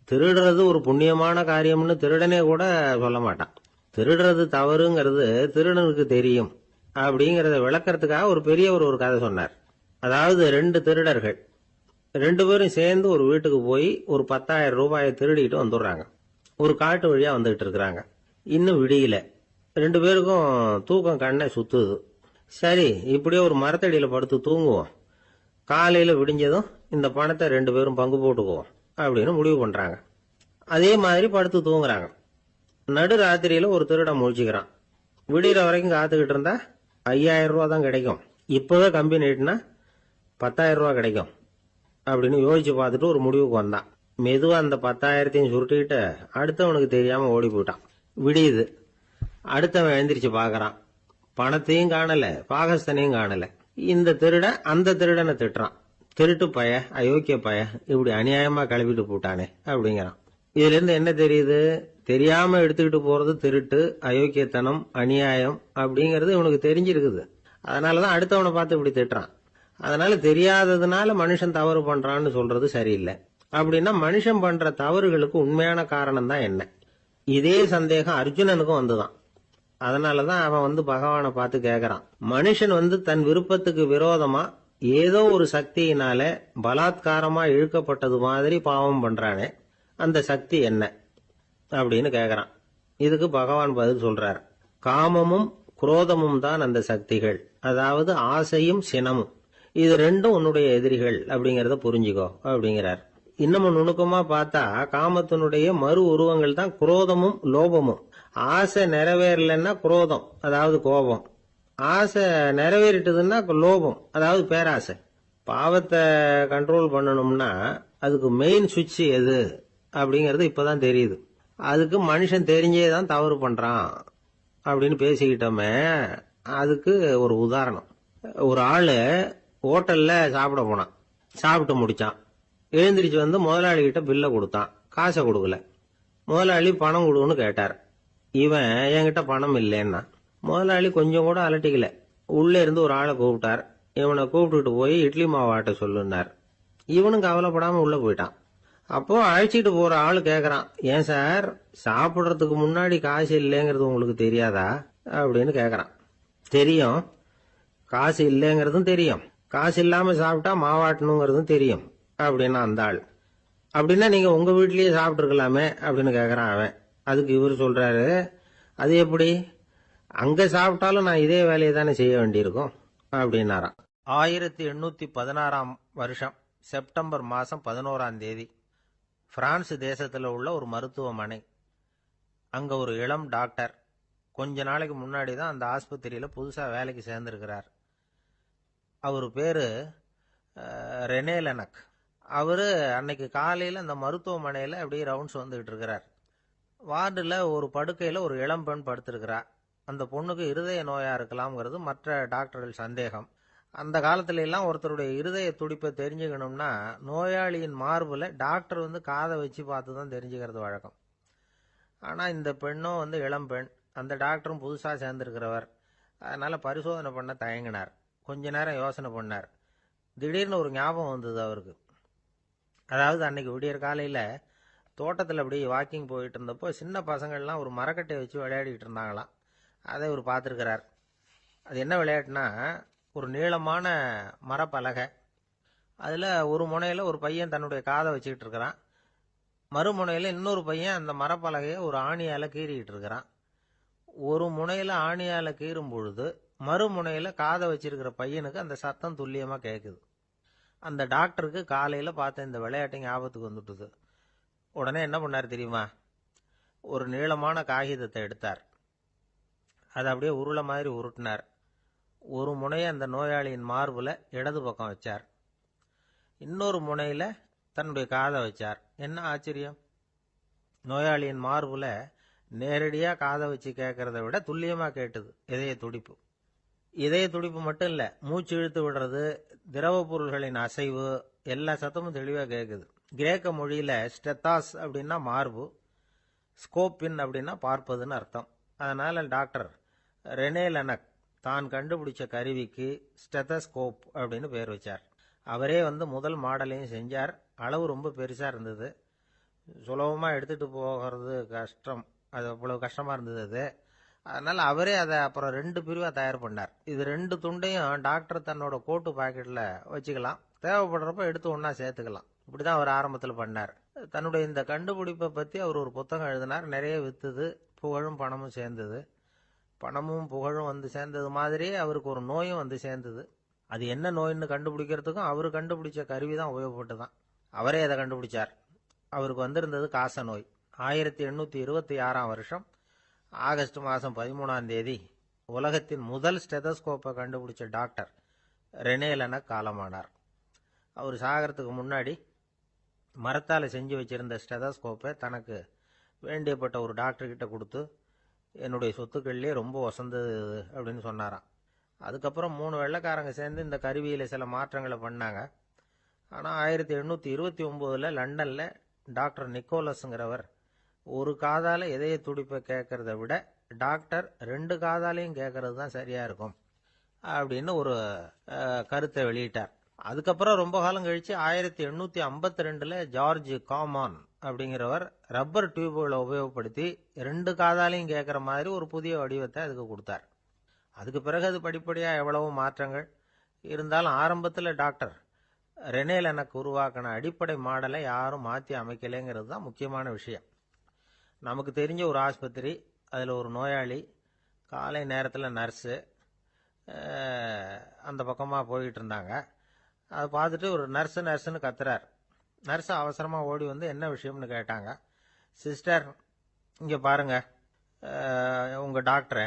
Speaker 1: திருடுறது ஒரு புண்ணியமான காரியம்னு திருடனே கூட சொல்ல மாட்டான். திருடுறது தவறுங்கிறது திருடனுக்கு தெரியும் அப்படிங்கறத விளக்கறதுக்காக ஒரு பெரியவர் ஒரு கதை சொன்னார். அதாவது 2 திருடர்கள் 2 பேரும் சேர்ந்து ஒரு வீட்டுக்கு போய் ஒரு 10,000 ரூபாயை திருடிட்டு வந்துடுறாங்க. ஒரு காட்டு வழியா வந்துகிட்டு இருக்கிறாங்க. இன்னும் விடியல. 2 பேருக்கும் தூக்கம் கண்ணை சுத்துது. சரி, இப்படியே ஒரு மரத்தடியில படுத்து தூங்குவோம், காலையில விடிஞ்சதும் இந்த பணத்தை 2 பேரும் பங்கு போட்டுக்குவோம் அப்படின்னு முடிவு பண்றாங்க. அதே மாதிரி படுத்து தூங்குறாங்க. நடு ராத்திரியில ஒரு திருடன் முழிச்சுக்கிறான். விடிகிற வரைக்கும் காத்துக்கிட்டு இருந்தா 5,000 ரூபா தான் கிடைக்கும், இப்பவே கம்பி நீட்டினா 10,000 ரூபா கிடைக்கும் அப்படின்னு யோசிச்சு பார்த்துட்டு ஒரு முடிவுக்கு வந்தான். மெதுவா அந்த 10,000த்தையும் சுருட்டிக்கிட்டு அடுத்தவனுக்கு தெரியாம ஓடி போயிட்டான். விடியுது. அடுத்தவன் எழுந்திரிச்சு பாக்குறான், பணத்தையும் காணல, பாகஸ்தனையும் காணல. இந்த திருடன் அந்த திருடனை திட்டுறான், திருட்டு பய, அயோக்கிய பய, இப்படி அநியாயமா கிளப்பிட்டு போட்டானே அப்படிங்கிறான். இதுல இருந்து என்ன தெரியுது? தெரியாம எடுத்துக்கிட்டு போறது திருட்டு, அயோக்கியத்தனம், அநியாயம் அப்படிங்கறது இவனுக்கு தெரிஞ்சிருக்குது. அதனாலதான் அடுத்தவனை பார்த்து இப்படி திட்டுறான். அதனால தெரியாததுனால மனுஷன் தவறு பண்றான்னு சொல்றது சரியில்லை. அப்படின்னா மனுஷன் பண்ற தவறுகளுக்கு உண்மையான காரணம் தான் என்ன? இதே சந்தேகம் அர்ஜுனனுக்கும் வந்துதான். அதனாலதான் அவன் பகவானை பார்த்து கேக்குறான். மனுஷன் தன் விருப்பத்துக்கு விரோதமா ஏதோ ஒரு சக்தியினால பலாத்காரமா இழுக்கப்பட்டது மாதிரி பாவம் பண்றானே, அந்த சக்தி என்ன அப்படின்னு கேக்குறான். இதுக்கு பகவான் பதில் சொல்றார். காமமும் குரோதமும் தான் அந்த சக்திகள். அதாவது ஆசையும் சினமும். இது ரெண்டும் உன்னுடைய எதிரிகள் அப்படிங்கறத புரிஞ்சுக்கோ அப்படிங்கிறார். இன்னமும் நுணுக்கமா பார்த்தா காமத்தினுடைய மறு உருவங்கள் தான் குரோதமும் லோபமும். ஆசை நிறைவேறலன்னா குரோதம், அதாவது கோபம். ஆசை நிறைவேறிட்டதுன்னா லோபம், அதாவது பேராசை. பாவத்தை கண்ட்ரோல் பண்ணணும்னா அதுக்கு மெயின் சுவிட்ச் எது அப்படிங்கறது இப்பதான் தெரியுது. அதுக்கு மனுஷன் தெரிஞ்சே தான் தவறு பண்றான் அப்படின்னு பேசிக்கிட்டோமே. அதுக்கு ஒரு உதாரணம். ஒரு ஆளு ஹோட்டல்ல சாப்பிட போனான். சாப்பிட்டு முடிச்சான். எழுந்திரிச்சு முதலாளி கிட்ட பில்ல கொடுத்தான். காசை கொடுக்கல. முதலாளி பணம் கொடுன்னு கேட்டார். இவன் என்கிட்ட பணம் இல்லைன்னா. முதலாளி கொஞ்சம் கூட அலட்டிக்கல. உள்ள இருந்து ஒரு ஆளை கூப்பிட்டார். இவனை கூப்பிட்டுட்டு போய் இட்லி மாவு ஆட்ட சொல்லுன்னார். இவனும் கவலைப்படாம உள்ள போயிட்டான். அப்போ அழைச்சிட்டு போற ஆளு கேக்குறான், ஏன் சார் சாப்பிடுறதுக்கு முன்னாடி காசு இல்லைங்கிறது உங்களுக்கு தெரியாதா அப்படின்னு கேக்குறான். தெரியும், காசு இல்லைங்கிறதும் தெரியும், காசு இல்லாம சாப்பிட்டா மாவாட்டணுங்கிறதும் தெரியும் அப்படின்னா அந்த ஆள். அப்படின்னா நீங்க உங்க வீட்லயே சாப்பிட்டு இருக்கலாமே அப்படின்னு கேக்குறான் அவன். அதுக்கு இவர் சொல்றாரு, அது எப்படி? அங்க சாப்பிட்டாலும் நான் இதே வேலையை தானே செய்ய வேண்டியிருக்கும் அப்படின்னாராம். 1816 வருஷம் செப்டம்பர் மாசம் 11ஆம் தேதி பிரான்ஸ் தேசத்துல உள்ள ஒரு மருத்துவமனை. அங்க ஒரு இளம் டாக்டர் கொஞ்ச நாளைக்கு முன்னாடி தான் அந்த ஆஸ்பத்திரியில புதுசா வேலைக்கு சேர்ந்திருக்கிறார். அவரு பேரு ரெனே லெனக். அவரு அன்னைக்கு காலையில அந்த மருத்துவமனையில அப்படியே ரவுண்ட்ஸ் வந்துகிட்டு இருக்கிறார். வார்டுல ஒரு படுக்கையில ஒரு இளம் பெண் படுத்திருக்கிறா. அந்த பொண்ணுக்கு இருதய நோயா இருக்கலாம்ங்கிறது மற்ற டாக்டர்கள் சந்தேகம். அந்த காலத்துல எல்லாம் ஒருத்தருடைய இருதய துடிப்பை தெரிஞ்சுக்கணும்னா நோயாளியின் மார்புல டாக்டர் காதை வச்சு பார்த்து தான் தெரிஞ்சுக்கிறது வழக்கம். ஆனா இந்த பெண்ணும் இளம் பெண், அந்த டாக்டரும் புதுசா சேர்ந்திருக்கிறவர். அதனால பரிசோதனை பண்ண தயங்கினார். கொஞ்ச நேரம் யோசனை பண்ணார். திடீர்னு ஒரு ஞாபகம் வந்தது அவருக்கு. அதாவது அன்னைக்கு விடியற் காலையில தோட்டத்தில் அப்படி வாக்கிங் போயிட்டு இருந்தப்போ சின்ன பசங்கள்லாம் ஒரு மரக்கட்டையை வச்சு விளையாடிட்டு இருந்தாங்களாம். அதை இவர் பார்த்துருக்கிறார். அது என்ன விளையாட்டுனா, ஒரு நீளமான மரப்பலகை, அதில் ஒரு முனையில் ஒரு பையன் தன்னுடைய காதை வச்சுக்கிட்டு இருக்கிறான். மறுமுனையில் இன்னொரு பையன் அந்த மரப்பலகையை ஒரு ஆணியால் கீறிக்கிட்டு இருக்கிறான். ஒரு முனையில் ஆணியால் கீறும் பொழுது மறுமுனையில் காதை வச்சிருக்கிற பையனுக்கு அந்த சத்தம் துல்லியமாக கேட்குது. அந்த டாக்டருக்கு காலையில் பார்த்த இந்த விளையாட்டு ஞாபகத்துக்கு வந்துட்டுது. உடனே என்ன பண்ணார் தெரியுமா? ஒரு நீளமான காகிதத்தை எடுத்தார். அதை அப்படியே உருளை மாதிரி உருட்டினார். ஒரு முனையை அந்த நோயாளியின் மார்புல இடது பக்கம் வச்சார். இன்னொரு முனையில தன்னுடைய காதை வச்சார். என்ன ஆச்சரியம்! நோயாளியின் மார்புல நேரடியா காதை வச்சு கேட்கறத விட துல்லியமா கேட்டது இதய துடிப்பு. இதய துடிப்பு மட்டும் இல்ல, மூச்சு இழுத்து விடுறது, திரவ பொருள்களின் அசைவு, எல்லா சத்தமும் தெளிவா கேட்குது. கிரேக்க மொழியில ஸ்டெத்தாஸ் அப்படின்னா மார்பு, ஸ்கோப்பின் அப்படின்னா பார்ப்பதுன்னு அர்த்தம். அதனால டாக்டர் ரெனே லெனக் தான் கண்டுபிடிச்ச கருவிக்கு ஸ்டெத்தஸ்கோப் அப்படின்னு பேர் வச்சார். அவரே முதல் மாடலையும் செஞ்சார். அளவு ரொம்ப பெருசா இருந்தது, சுலபமா எடுத்துட்டு போகிறது கஷ்டம். அது அவ்வளவு கஷ்டமா இருந்தது அது. அதனால அவரே அதை அப்புறம் 2 பிரிவா தயார் பண்ணார். இது 2 துண்டையும் டாக்டர் தன்னோட கோட்டு பாக்கெட்ல வச்சுக்கலாம், தேவைப்படுறப்ப எடுத்து ஒன்னா சேர்த்துக்கலாம். இப்படிதான் அவர் ஆரம்பத்தில் பண்ணார். தன்னுடைய இந்த கண்டுபிடிப்பை பத்தி அவர் ஒரு புத்தகம் எழுதினார். நிறைய வித்துது, புகழும் பணமும் சேர்ந்தது. பணமும் புகழும் சேர்ந்தது மாதிரியே அவருக்கு ஒரு நோயும் சேர்ந்தது. அது என்ன நோயின்னு கண்டுபிடிக்கிறதுக்கும் அவரு கண்டுபிடிச்ச கருவி தான் உபயோகப்பட்டுதான். அவரே அதை கண்டுபிடிச்சார். அவருக்கு வந்திருந்தது காச நோய். 1826 வருஷம் ஆகஸ்ட் மாசம் 13ஆம் தேதி உலகத்தின் முதல் ஸ்டெதஸ்கோப்பை கண்டுபிடிச்ச டாக்டர் ரெனே லெனக் காலமானார். அவர் சாகிறதுக்கு முன்னாடி மரத்தால் செஞ்சு வச்சிருந்த ஸ்டெதஸ்கோப்பை தனக்கு வேண்டியப்பட்ட ஒரு டாக்டர் கிட்ட கொடுத்து, என்னுடைய சொத்துக்கள்லேயே ரொம்ப வசந்தது அப்படின்னு சொன்னாராம். அதுக்கப்புறம் 3 வெள்ளைக்காரங்க சேர்ந்து இந்த கருவியில் சில மாற்றங்களை பண்ணாங்க. ஆனால் 1829 லண்டனில் டாக்டர் நிக்கோலஸ்ங்கிறவர் ஒரு காதால இதய துடிப்பை கேட்கறத விட டாக்டர் 2 காதாலையும் கேட்கறது தான் சரியா இருக்கும் அப்படின்னு ஒரு கருத்தை வெளியிட்டார். அதுக்கப்புறம் ரொம்ப காலம் கழிச்சு 1852 ஜார்ஜ் காமான் அப்படிங்கிறவர் ரப்பர் டியூபுகளை உபயோகப்படுத்தி 2 காதாலையும் கேட்கற மாதிரி ஒரு புதிய வடிவத்தை அதுக்கு கொடுத்தார். அதுக்கு பிறகு அது படிப்படியா எவ்வளவோ மாற்றங்கள் இருந்தாலும் ஆரம்பத்தில் டாக்டர் ரெனேல் எனக்கு உருவாக்கின அடிப்படை மாடலை யாரும் மாற்றி அமைக்கலைங்கிறது தான் முக்கியமான விஷயம். நமக்கு தெரிஞ்ச ஒரு ஆஸ்பத்திரி, அதில் ஒரு நோயாளி, காலை நேரத்தில் நர்ஸு அந்த பக்கமாக போயிட்டு இருந்தாங்க. அதை பார்த்துட்டு ஒரு நர்ஸுன்னு கத்துறார். நர்ஸு அவசரமாக ஓடி வந்து என்ன விஷயம்னு கேட்டாங்க. சிஸ்டர், இங்கே பாருங்க, உங்கள் டாக்டரை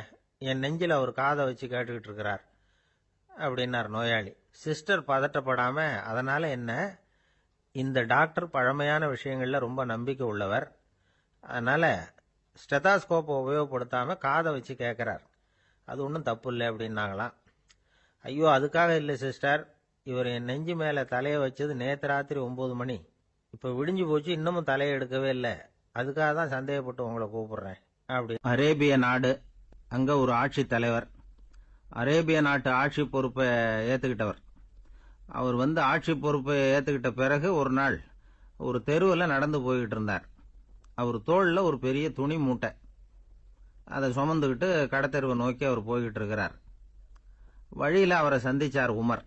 Speaker 1: என் நெஞ்சில் ஒரு காதை வச்சு கேட்டுக்கிட்டு இருக்கிறார் அப்படின்னார் நோயாளி. சிஸ்டர் பதட்டப்படாம, அதனால என்ன, இந்த டாக்டர் பழமையான விஷயங்கள்ல ரொம்ப நம்பிக்கை உள்ளவர், அதனால ஸ்டெதாஸ்கோப்பை உபயோகப்படுத்தாம காதை வச்சு கேட்கிறார், அது ஒன்றும் தப்பு இல்லை அப்படின்னாங்களாம். ஐயோ, அதுக்காக இல்லை சிஸ்டர், இவர் என் நெஞ்சு மேல தலையை வச்சது நேற்று ராத்திரி 9 மணி, இப்ப விடிஞ்சு போச்சு, இன்னமும் தலையை எடுக்கவே இல்லை, அதுக்காக தான் சந்தேகப்பட்டு உங்களை கூப்பிடுறேன் அப்படி. அரேபிய நாடு, அங்க ஒரு ஆட்சி தலைவர், அரேபிய நாட்டு ஆட்சி பொறுப்பை ஏத்துக்கிட்டவர். அவர் வந்து ஆட்சி பொறுப்பை ஏத்துக்கிட்ட பிறகு ஒரு நாள் ஒரு தெருவில் நடந்து போய்கிட்டு இருந்தார். அவர் தோளில் ஒரு பெரிய துணி மூட்டை, அதை சுமந்துக்கிட்டு கடத்தெருவை நோக்கி அவர் போய்கிட்டு இருக்கிறார். வழியில் அவரை சந்திச்சார் உமர்.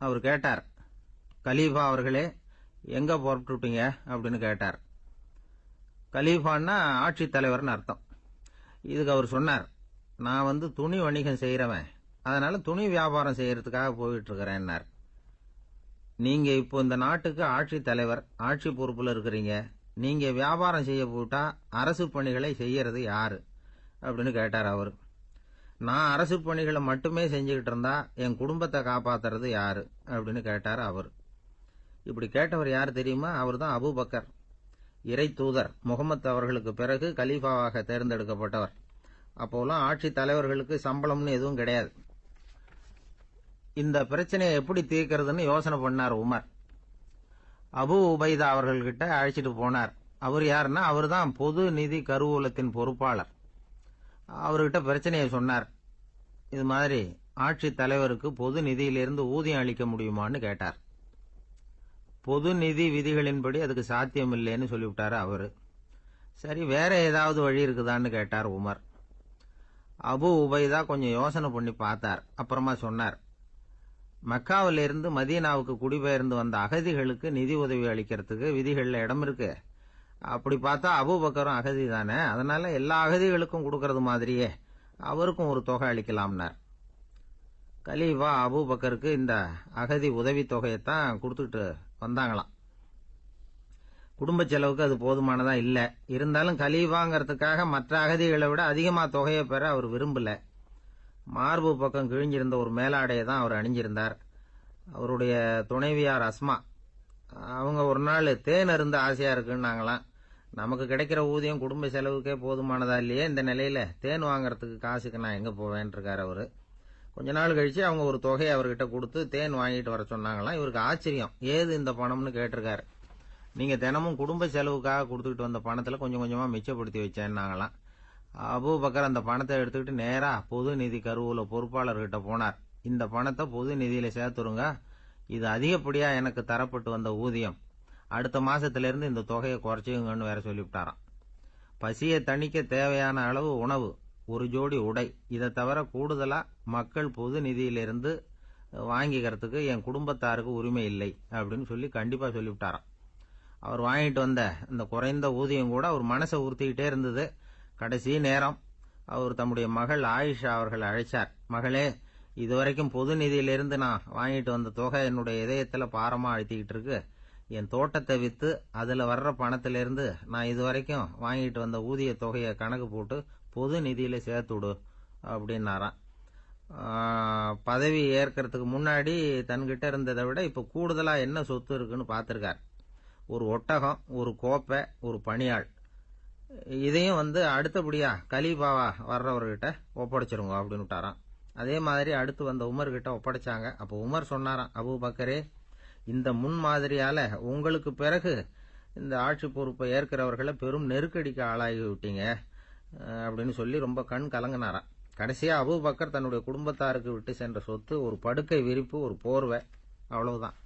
Speaker 1: அவர் கேட்டார், கலீஃபா அவர்களே, எங்க புறப்பட்டுட்டீங்க அப்படின்னு கேட்டார். கலீஃபான்னா ஆட்சி தலைவர்னு அர்த்தம். இதுக்கு அவர் சொன்னார், நான் வந்து துணி வணிகம் செய்யறவன், அதனால துணி வியாபாரம் செய்யறதுக்காக போயிட்டு இருக்கிறேன்னார். நீங்க இப்போ இந்த நாட்டுக்கு ஆட்சி தலைவர், ஆட்சி பொறுப்புல இருக்கிறீங்க, நீங்க வியாபாரம் செய்ய போட்டா அரசு பணிகளை செய்யறது யாரு அப்படின்னு கேட்டார் அவர். நான் அரசு பணிகளை மட்டுமே செஞ்சுக்கிட்டு இருந்தா என் குடும்பத்தை காப்பாத்துறது யாரு அப்படின்னு கேட்டார் அவர். இப்படி கேட்டவர் யார் தெரியுமா? அவர் தான் அபூபக்கர், இறை தூதர் முகமது அவர்களுக்கு பிறகு கலீஃபாவாக தேர்ந்தெடுக்கப்பட்டவர். அப்போலாம் ஆட்சி தலைவர்களுக்கு சம்பளம்னு எதுவும் கிடையாது. இந்த பிரச்சனையை எப்படி தீர்க்கிறதுன்னு யோசனை பண்ணார் உமர். அபு உபைதா அவர்கள்கிட்ட அழைச்சிட்டு போனார். அவர் யாருன்னா, அவர் தான் பொது நிதி கருவூலத்தின் பொறுப்பாளர். அவர்கிட்ட பிரச்சனையை சொன்னார். இது மாதிரி ஆட்சி தலைவருக்கு பொது நிதியிலிருந்து ஊதியம் அளிக்க முடியுமான்னு கேட்டார். பொது நிதி விதிகளின்படி அதுக்கு சாத்தியம் இல்லைன்னு சொல்லிவிட்டாரு அவரு. சரி, வேற ஏதாவது வழி இருக்குதான்னு கேட்டார் உமர். அபு உபைதா கொஞ்சம் யோசனை பண்ணி பார்த்தார். அப்புறமா சொன்னார், மக்காவிலிருந்து மதீனாவுக்கு குடிபெயர்ந்து வந்த அகதிகளுக்கு நிதி உதவி அளிக்கிறதுக்கு விதிகள்ல இடம் இருக்கு. அப்படி பார்த்தா அபூபக்கரும் அகதி தானே, அதனால எல்லா அகதிகளுக்கும் கொடுக்கறது மாதிரியே அவருக்கும் ஒரு தொகை அளிக்கலாம்னார். கலீஃபா அபூபக்கருக்கு இந்த அகதி உதவி தொகையைத்தான் கொடுத்துட்டு வந்தாங்களாம். குடும்ப செலவுக்கு அது போதுமானதா இல்ல. இருந்தாலும் கலீஃபாங்கிறதுக்காக மற்ற அகதிகளை விட அதிகமா தொகையை பெற அவர் விரும்பல. மார்பு பக்கம் கிழிஞ்சிருந்த ஒரு மேலாடையை தான் அவர் அணிஞ்சிருந்தார். அவருடைய துணைவியார் அஸ்மா, அவங்க ஒரு நாள் தேன் அருந்த ஆசையா இருக்குன்னாங்களாம். நமக்கு கிடைக்கிற ஊதியம் குடும்ப செலவுக்கே போதுமானதா இல்லையே, இந்த நிலையில தேன் வாங்கறதுக்கு காசுக்கு நான் எங்க போவேன் இருக்காரு அவரு. கொஞ்ச நாள் கழிச்சு அவங்க ஒரு தொகையை அவர்கிட்ட கொடுத்து தேன் வாங்கிட்டு வர சொன்னாங்களாம். இவருக்கு ஆச்சரியம், ஏது இந்த பணம்னு கேட்டிருக்காரு. நீங்க தினமும் குடும்ப செலவுக்காக கொடுத்துக்கிட்டு வந்த பணத்துல கொஞ்சம் கொஞ்சமா மிச்சப்படுத்தி வச்சேன்னாங்களாம். அபூபக்கர் அந்த பணத்தை எடுத்துக்கிட்டு நேரா பொது நிதி கருவூல பொறுப்பாளர்கிட்ட போனார். இந்த பணத்தை பொது நிதியில சேர்த்துருங்க, இது அதிகப்படியா எனக்கு தரப்பட்டு வந்த ஊதியம், அடுத்த மாசத்திலிருந்து இந்த தொகையை குறைச்சுங்கன்னு வேற சொல்லிவிட்டாராம். பசியை தணிக்க தேவையான அளவு உணவு, ஒரு ஜோடி உடை, இதை தவிர கூடுதலா மக்கள் பொது நிதியிலிருந்து வாங்கிக்கிறதுக்கு என் குடும்பத்தாருக்கு உரிமை இல்லை அப்படின்னு சொல்லி கண்டிப்பா சொல்லிவிட்டாராம். அவர் வாங்கிட்டு வந்த இந்த குறைந்த ஊதியம் கூட அவர் மனசை உறுத்திக்கிட்டே இருந்தது. கடைசி நேரம் அவர் தம்முடைய மகள் ஆயிஷா அவர்கள் அழைச்சார். மகளே, இதுவரைக்கும் பொது நிதியிலிருந்து நான் வாங்கிட்டு வந்த தொகை என்னுடைய இதயத்துல பாரமா அழுத்திக்கிட்டு இருக்கு. என் தோட்டத்தை வித்து அதுல வர்ற பணத்திலிருந்து நான் இதுவரைக்கும் வாங்கிட்டு வந்த ஊதிய தொகையை கணக்கு போட்டு பொது நிதியில சேர்த்து விடு அப்படின்னாராம். பதவி ஏற்கிறதுக்கு முன்னாடி தன்கிட்ட இருந்ததை விட இப்ப கூடுதலா என்ன சொத்து இருக்குன்னு பாத்திருக்கார். ஒரு ஒட்டகம், ஒரு கோப்பை, ஒரு பணியாள், இதையும் அடுத்தபடியா கலீஃபாவா வர்றவர்கிட்ட ஒப்படைச்சிருங்க அப்படின்னு விட்டாராம். அதே மாதிரி அடுத்து வந்த உமர் கிட்ட ஒப்படைச்சாங்க. அப்போ உமர் சொன்னாராம், அபூபக்கரே, இந்த முன்மாதிரியால உங்களுக்கு பிறகு இந்த ஆட்சி பொறுப்பை ஏற்கிறவர்களை பெரும் நெருக்கடிக்கு ஆளாகி விட்டீங்க அப்படின்னு சொல்லி ரொம்ப கண் கலங்கினாராம். கடைசியா அபூபக்கர் தன்னுடைய குடும்பத்தாருக்கு விட்டு சென்ற சொத்து ஒரு படுக்கை விரிப்பு, ஒரு போர்வை, அவ்வளவுதான்.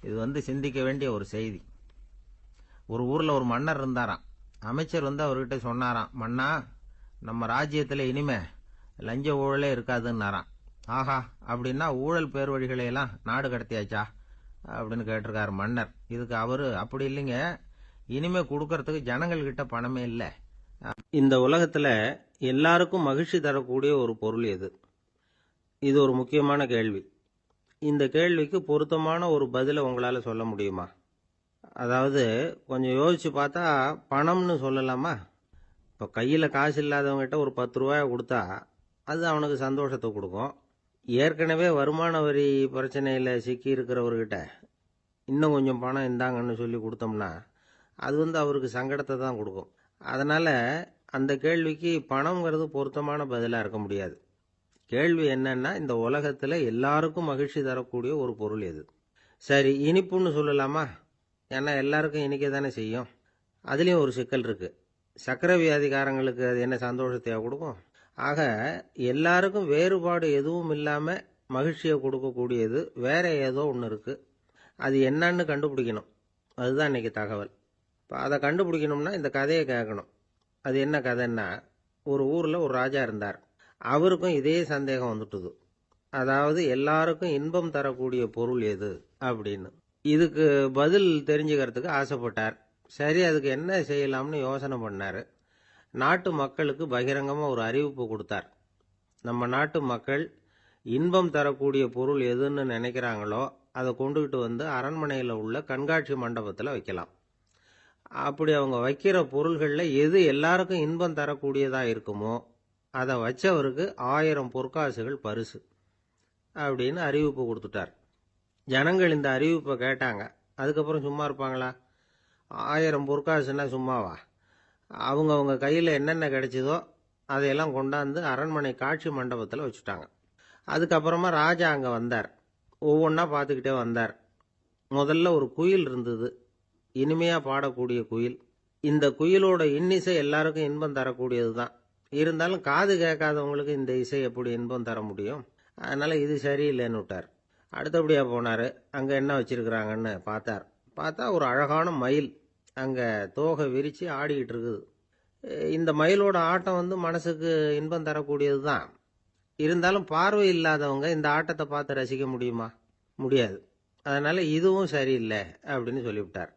Speaker 1: இது சிந்திக்க வேண்டிய ஒரு செய்தி. ஒரு ஊர்ல ஒரு மன்னர் இருந்தாராம். அமைச்சர் அவர்கிட்ட சொன்னாராம், மன்னா, நம்ம ராஜ்யத்துல இனிமே லஞ்ச ஊழலே இருக்காதுன்னாராம். ஆஹா, அப்படின்னா ஊழல் பேர் வழிகளை எல்லாம் நாடு கடத்தியாச்சா அப்படின்னு கேட்டிருக்காரு மன்னர். இதுக்கு அவரு, அப்படி இல்லைங்க, இனிமே கொடுக்கறதுக்கு ஜனங்கள் கிட்ட பணமே இல்லை. இந்த உலகத்துல எல்லாருக்கும் மகிழ்ச்சி தரக்கூடிய ஒரு பொருள் எது? இது ஒரு முக்கியமான கேள்வி. இந்த கேள்விக்கு பொருத்தமான ஒரு பதிலை உங்களால சொல்ல முடியுமா? அதாவது கொஞ்சம் யோசிச்சு பார்த்தா பணம்னு சொல்லலாமா? இப்போ கையில் காசு இல்லாதவங்ககிட்ட ஒரு 10 ரூபாயை கொடுத்தா அது அவனுக்கு சந்தோஷத்தை கொடுக்கும். ஏற்கனவே வருமான வரி பிரச்சனையில் சிக்கி இருக்கிறவர்கிட்ட இன்னும் கொஞ்சம் பணம் இந்தாங்கன்னு சொல்லி கொடுத்தோம்னா அது அவருக்கு சங்கடத்தை தான் கொடுக்கும். அதனால அந்த கேள்விக்கு பணம்ங்கிறது பொருத்தமான பதிலாக இருக்க முடியாது. கேள்வி என்னன்னா, இந்த உலகத்தில் எல்லாருக்கும் மகிழ்ச்சி தரக்கூடிய ஒரு பொருள் எது? சரி, இனிப்புன்னு சொல்லலாமா? ஏன்னா எல்லாருக்கும் இனிக்க தானே செய்யும். அதுலேயும் ஒரு சிக்கல் இருக்கு. சர்க்கரை வியாதிக்காரங்களுக்கு அது என்ன சந்தோஷத்தையா கொடுக்கும்? ஆக எல்லாருக்கும் வேறுபாடு எதுவும் இல்லாமல் மகிழ்ச்சியை கொடுக்கக்கூடியது வேற ஏதோ ஒன்று இருக்கு. அது என்னன்னு கண்டுபிடிக்கணும். அதுதான் இன்னைக்கு தகவல். இப்போ அதை கண்டுபிடிக்கணும்னா இந்த கதையை கேட்கணும். அது என்ன கதைன்னா, ஒரு ஊரில் ஒரு ராஜா இருந்தார். அவருக்கும் இதே சந்தேகம் வந்துட்டுது. அதாவது எல்லாருக்கும் இன்பம் தரக்கூடிய பொருள் எது அப்படின்னு. இதுக்கு பதில் தெரிஞ்சுக்கிறதுக்கு ஆசைப்பட்டார். சரி, அதுக்கு என்ன செய்யலாம்னு யோசனை பண்ணார். நாட்டு மக்களுக்கு பகிரங்கமாக ஒரு அறிவிப்பு கொடுத்தார். நம்ம நாட்டு மக்கள் இன்பம் தரக்கூடிய பொருள் எதுன்னு நினைக்கிறாங்களோ அதை கொண்டுகிட்டு அரண்மனையில் உள்ள கண்காட்சி மண்டபத்தில் வைக்கலாம். அப்படி அவங்க வைக்கிற பொருள்களில் எது எல்லாருக்கும் இன்பம் தரக்கூடியதாக இருக்குமோ அதை வச்சவருக்கு 1000 பொற்காசுகள் பரிசு அப்படின்னு அறிவிப்பு கொடுத்துட்டார். ஜனங்கள் இந்த அறிவிப்பை கேட்டாங்க. அதுக்கப்புறம் சும்மா இருப்பாங்களா? 1000 பொற்காசுன்னா சும்மாவா? அவங்க கையில் என்னென்ன கிடைச்சதோ அதையெல்லாம் கொண்டாந்து அரண்மனை காட்சி மண்டபத்தில் வச்சுட்டாங்க. அதுக்கப்புறமா ராஜா அங்கே வந்தார். ஒவ்வொன்றா பார்த்துக்கிட்டே வந்தார். முதல்ல ஒரு குயில் இருந்தது, இனிமையாக பாடக்கூடிய குயில். இந்த குயிலோட இன்னிசை எல்லாருக்கும் இன்பம் தரக்கூடியது தான். இருந்தாலும் காது கேட்காதவங்களுக்கு இந்த இசை எப்படி இன்பம் தர முடியும்? அதனால இது சரியில்லைன்னு விட்டார். அடுத்தபடியாக போனார். அங்கே என்ன வச்சிருக்கிறாங்கன்னு பார்த்தா ஒரு அழகான மயில் அங்கே தோகை விரித்து ஆடிக்கிட்டு இருக்குது. இந்த மயிலோட ஆட்டம் மனசுக்கு இன்பம் தரக்கூடியது தான். இருந்தாலும் பார்வை இல்லாதவங்க இந்த ஆட்டத்தை பார்த்து ரசிக்க முடியுமா? முடியாது. அதனால இதுவும் சரியில்லை அப்படின்னு சொல்லிவிட்டார்.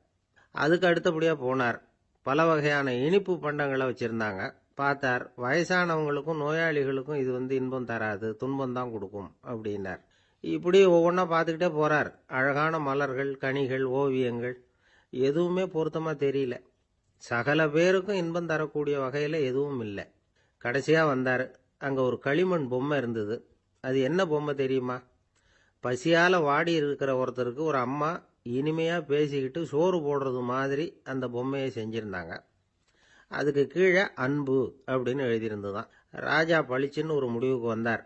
Speaker 1: அதுக்கு அடுத்தபடியாக போனார். பல வகையான இனிப்பு பண்டங்களை வச்சுருந்தாங்க. பார்த்தார், வயசானவங்களுக்கும் நோயாளிகளுக்கும் இது இன்பம் தராது, துன்பம் தான் கொடுக்கும் அப்படின்னார். இப்படி ஒவ்வொன்றா பார்த்துக்கிட்டே போகிறார். அழகான மலர்கள், கனிகள், ஓவியங்கள் எதுவுமே பொருத்தமாக தெரியல. சகல பேருக்கும் இன்பம் தரக்கூடிய வகையில் எதுவும் இல்லை. கடைசியாக வந்தார். அங்கே ஒரு களிமண் பொம்மை இருந்தது. அது என்ன பொம்மை தெரியுமா? பசியால் வாடி இருக்கிற ஒருத்தருக்கு ஒரு அம்மா இனிமையாக பேசிக்கிட்டு சோறு போடுறது மாதிரி அந்த பொம்மையை செஞ்சுருந்தாங்க. அதுக்கு கீழே அன்பு அப்படின்னு எழுதியிருந்துதான். ராஜா பளிச்சுன்னு ஒரு முடிவுக்கு வந்தார்.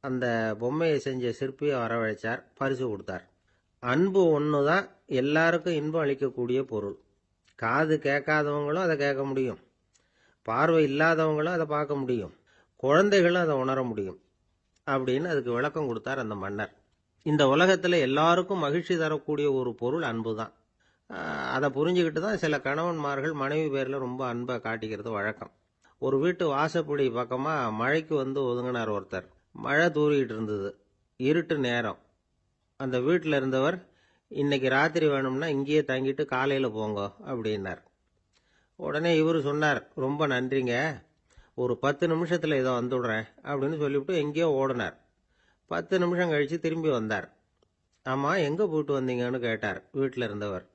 Speaker 1: அந்த பொம்மையை செஞ்ச சிற்பியை வரவழைச்சார், பரிசு கொடுத்தார். அன்பு ஒன்று தான் எல்லாருக்கும் இன்பம் அளிக்கக்கூடிய பொருள். காது கேட்காதவங்களும் அதை கேட்க முடியும், பார்வை இல்லாதவங்களும் அதை பார்க்க முடியும், குழந்தைகளும் அதை உணர முடியும் அப்படின்னு அதுக்கு விளக்கம் கொடுத்தார் அந்த மன்னர். இந்த உலகத்தில் எல்லாருக்கும் மகிழ்ச்சி தரக்கூடிய ஒரு பொருள் அன்பு தான். அதை புரிஞ்சுக்கிட்டு தான் சில கணவன்மார்கள் மனைவி பேரில் ரொம்ப அன்பை காட்டிக்கிறது வழக்கம். ஒரு வீட்டு வாசப்படி பக்கமாக மழைக்கு ஒதுங்கினார் ஒருத்தர். மழை தூரிக்கிட்டு இருந்தது, இருட்டு நேரம். அந்த வீட்டில் இருந்தவர், இன்னைக்கு ராத்திரி வேணும்னா இங்கேயே தங்கிட்டு காலையில் போங்க அப்படின்னார். உடனே இவர் சொன்னார், ரொம்ப நன்றிங்க, ஒரு 10 நிமிஷத்தில் இதை வந்துவிடுறேன் அப்படின்னு சொல்லிவிட்டு எங்கேயோ ஓடினார். 10 நிமிஷம் கழித்து திரும்பி வந்தார். ஆமாம், எங்கே போயிட்டு வந்தீங்கன்னு கேட்டார் வீட்டில் இருந்தவர்.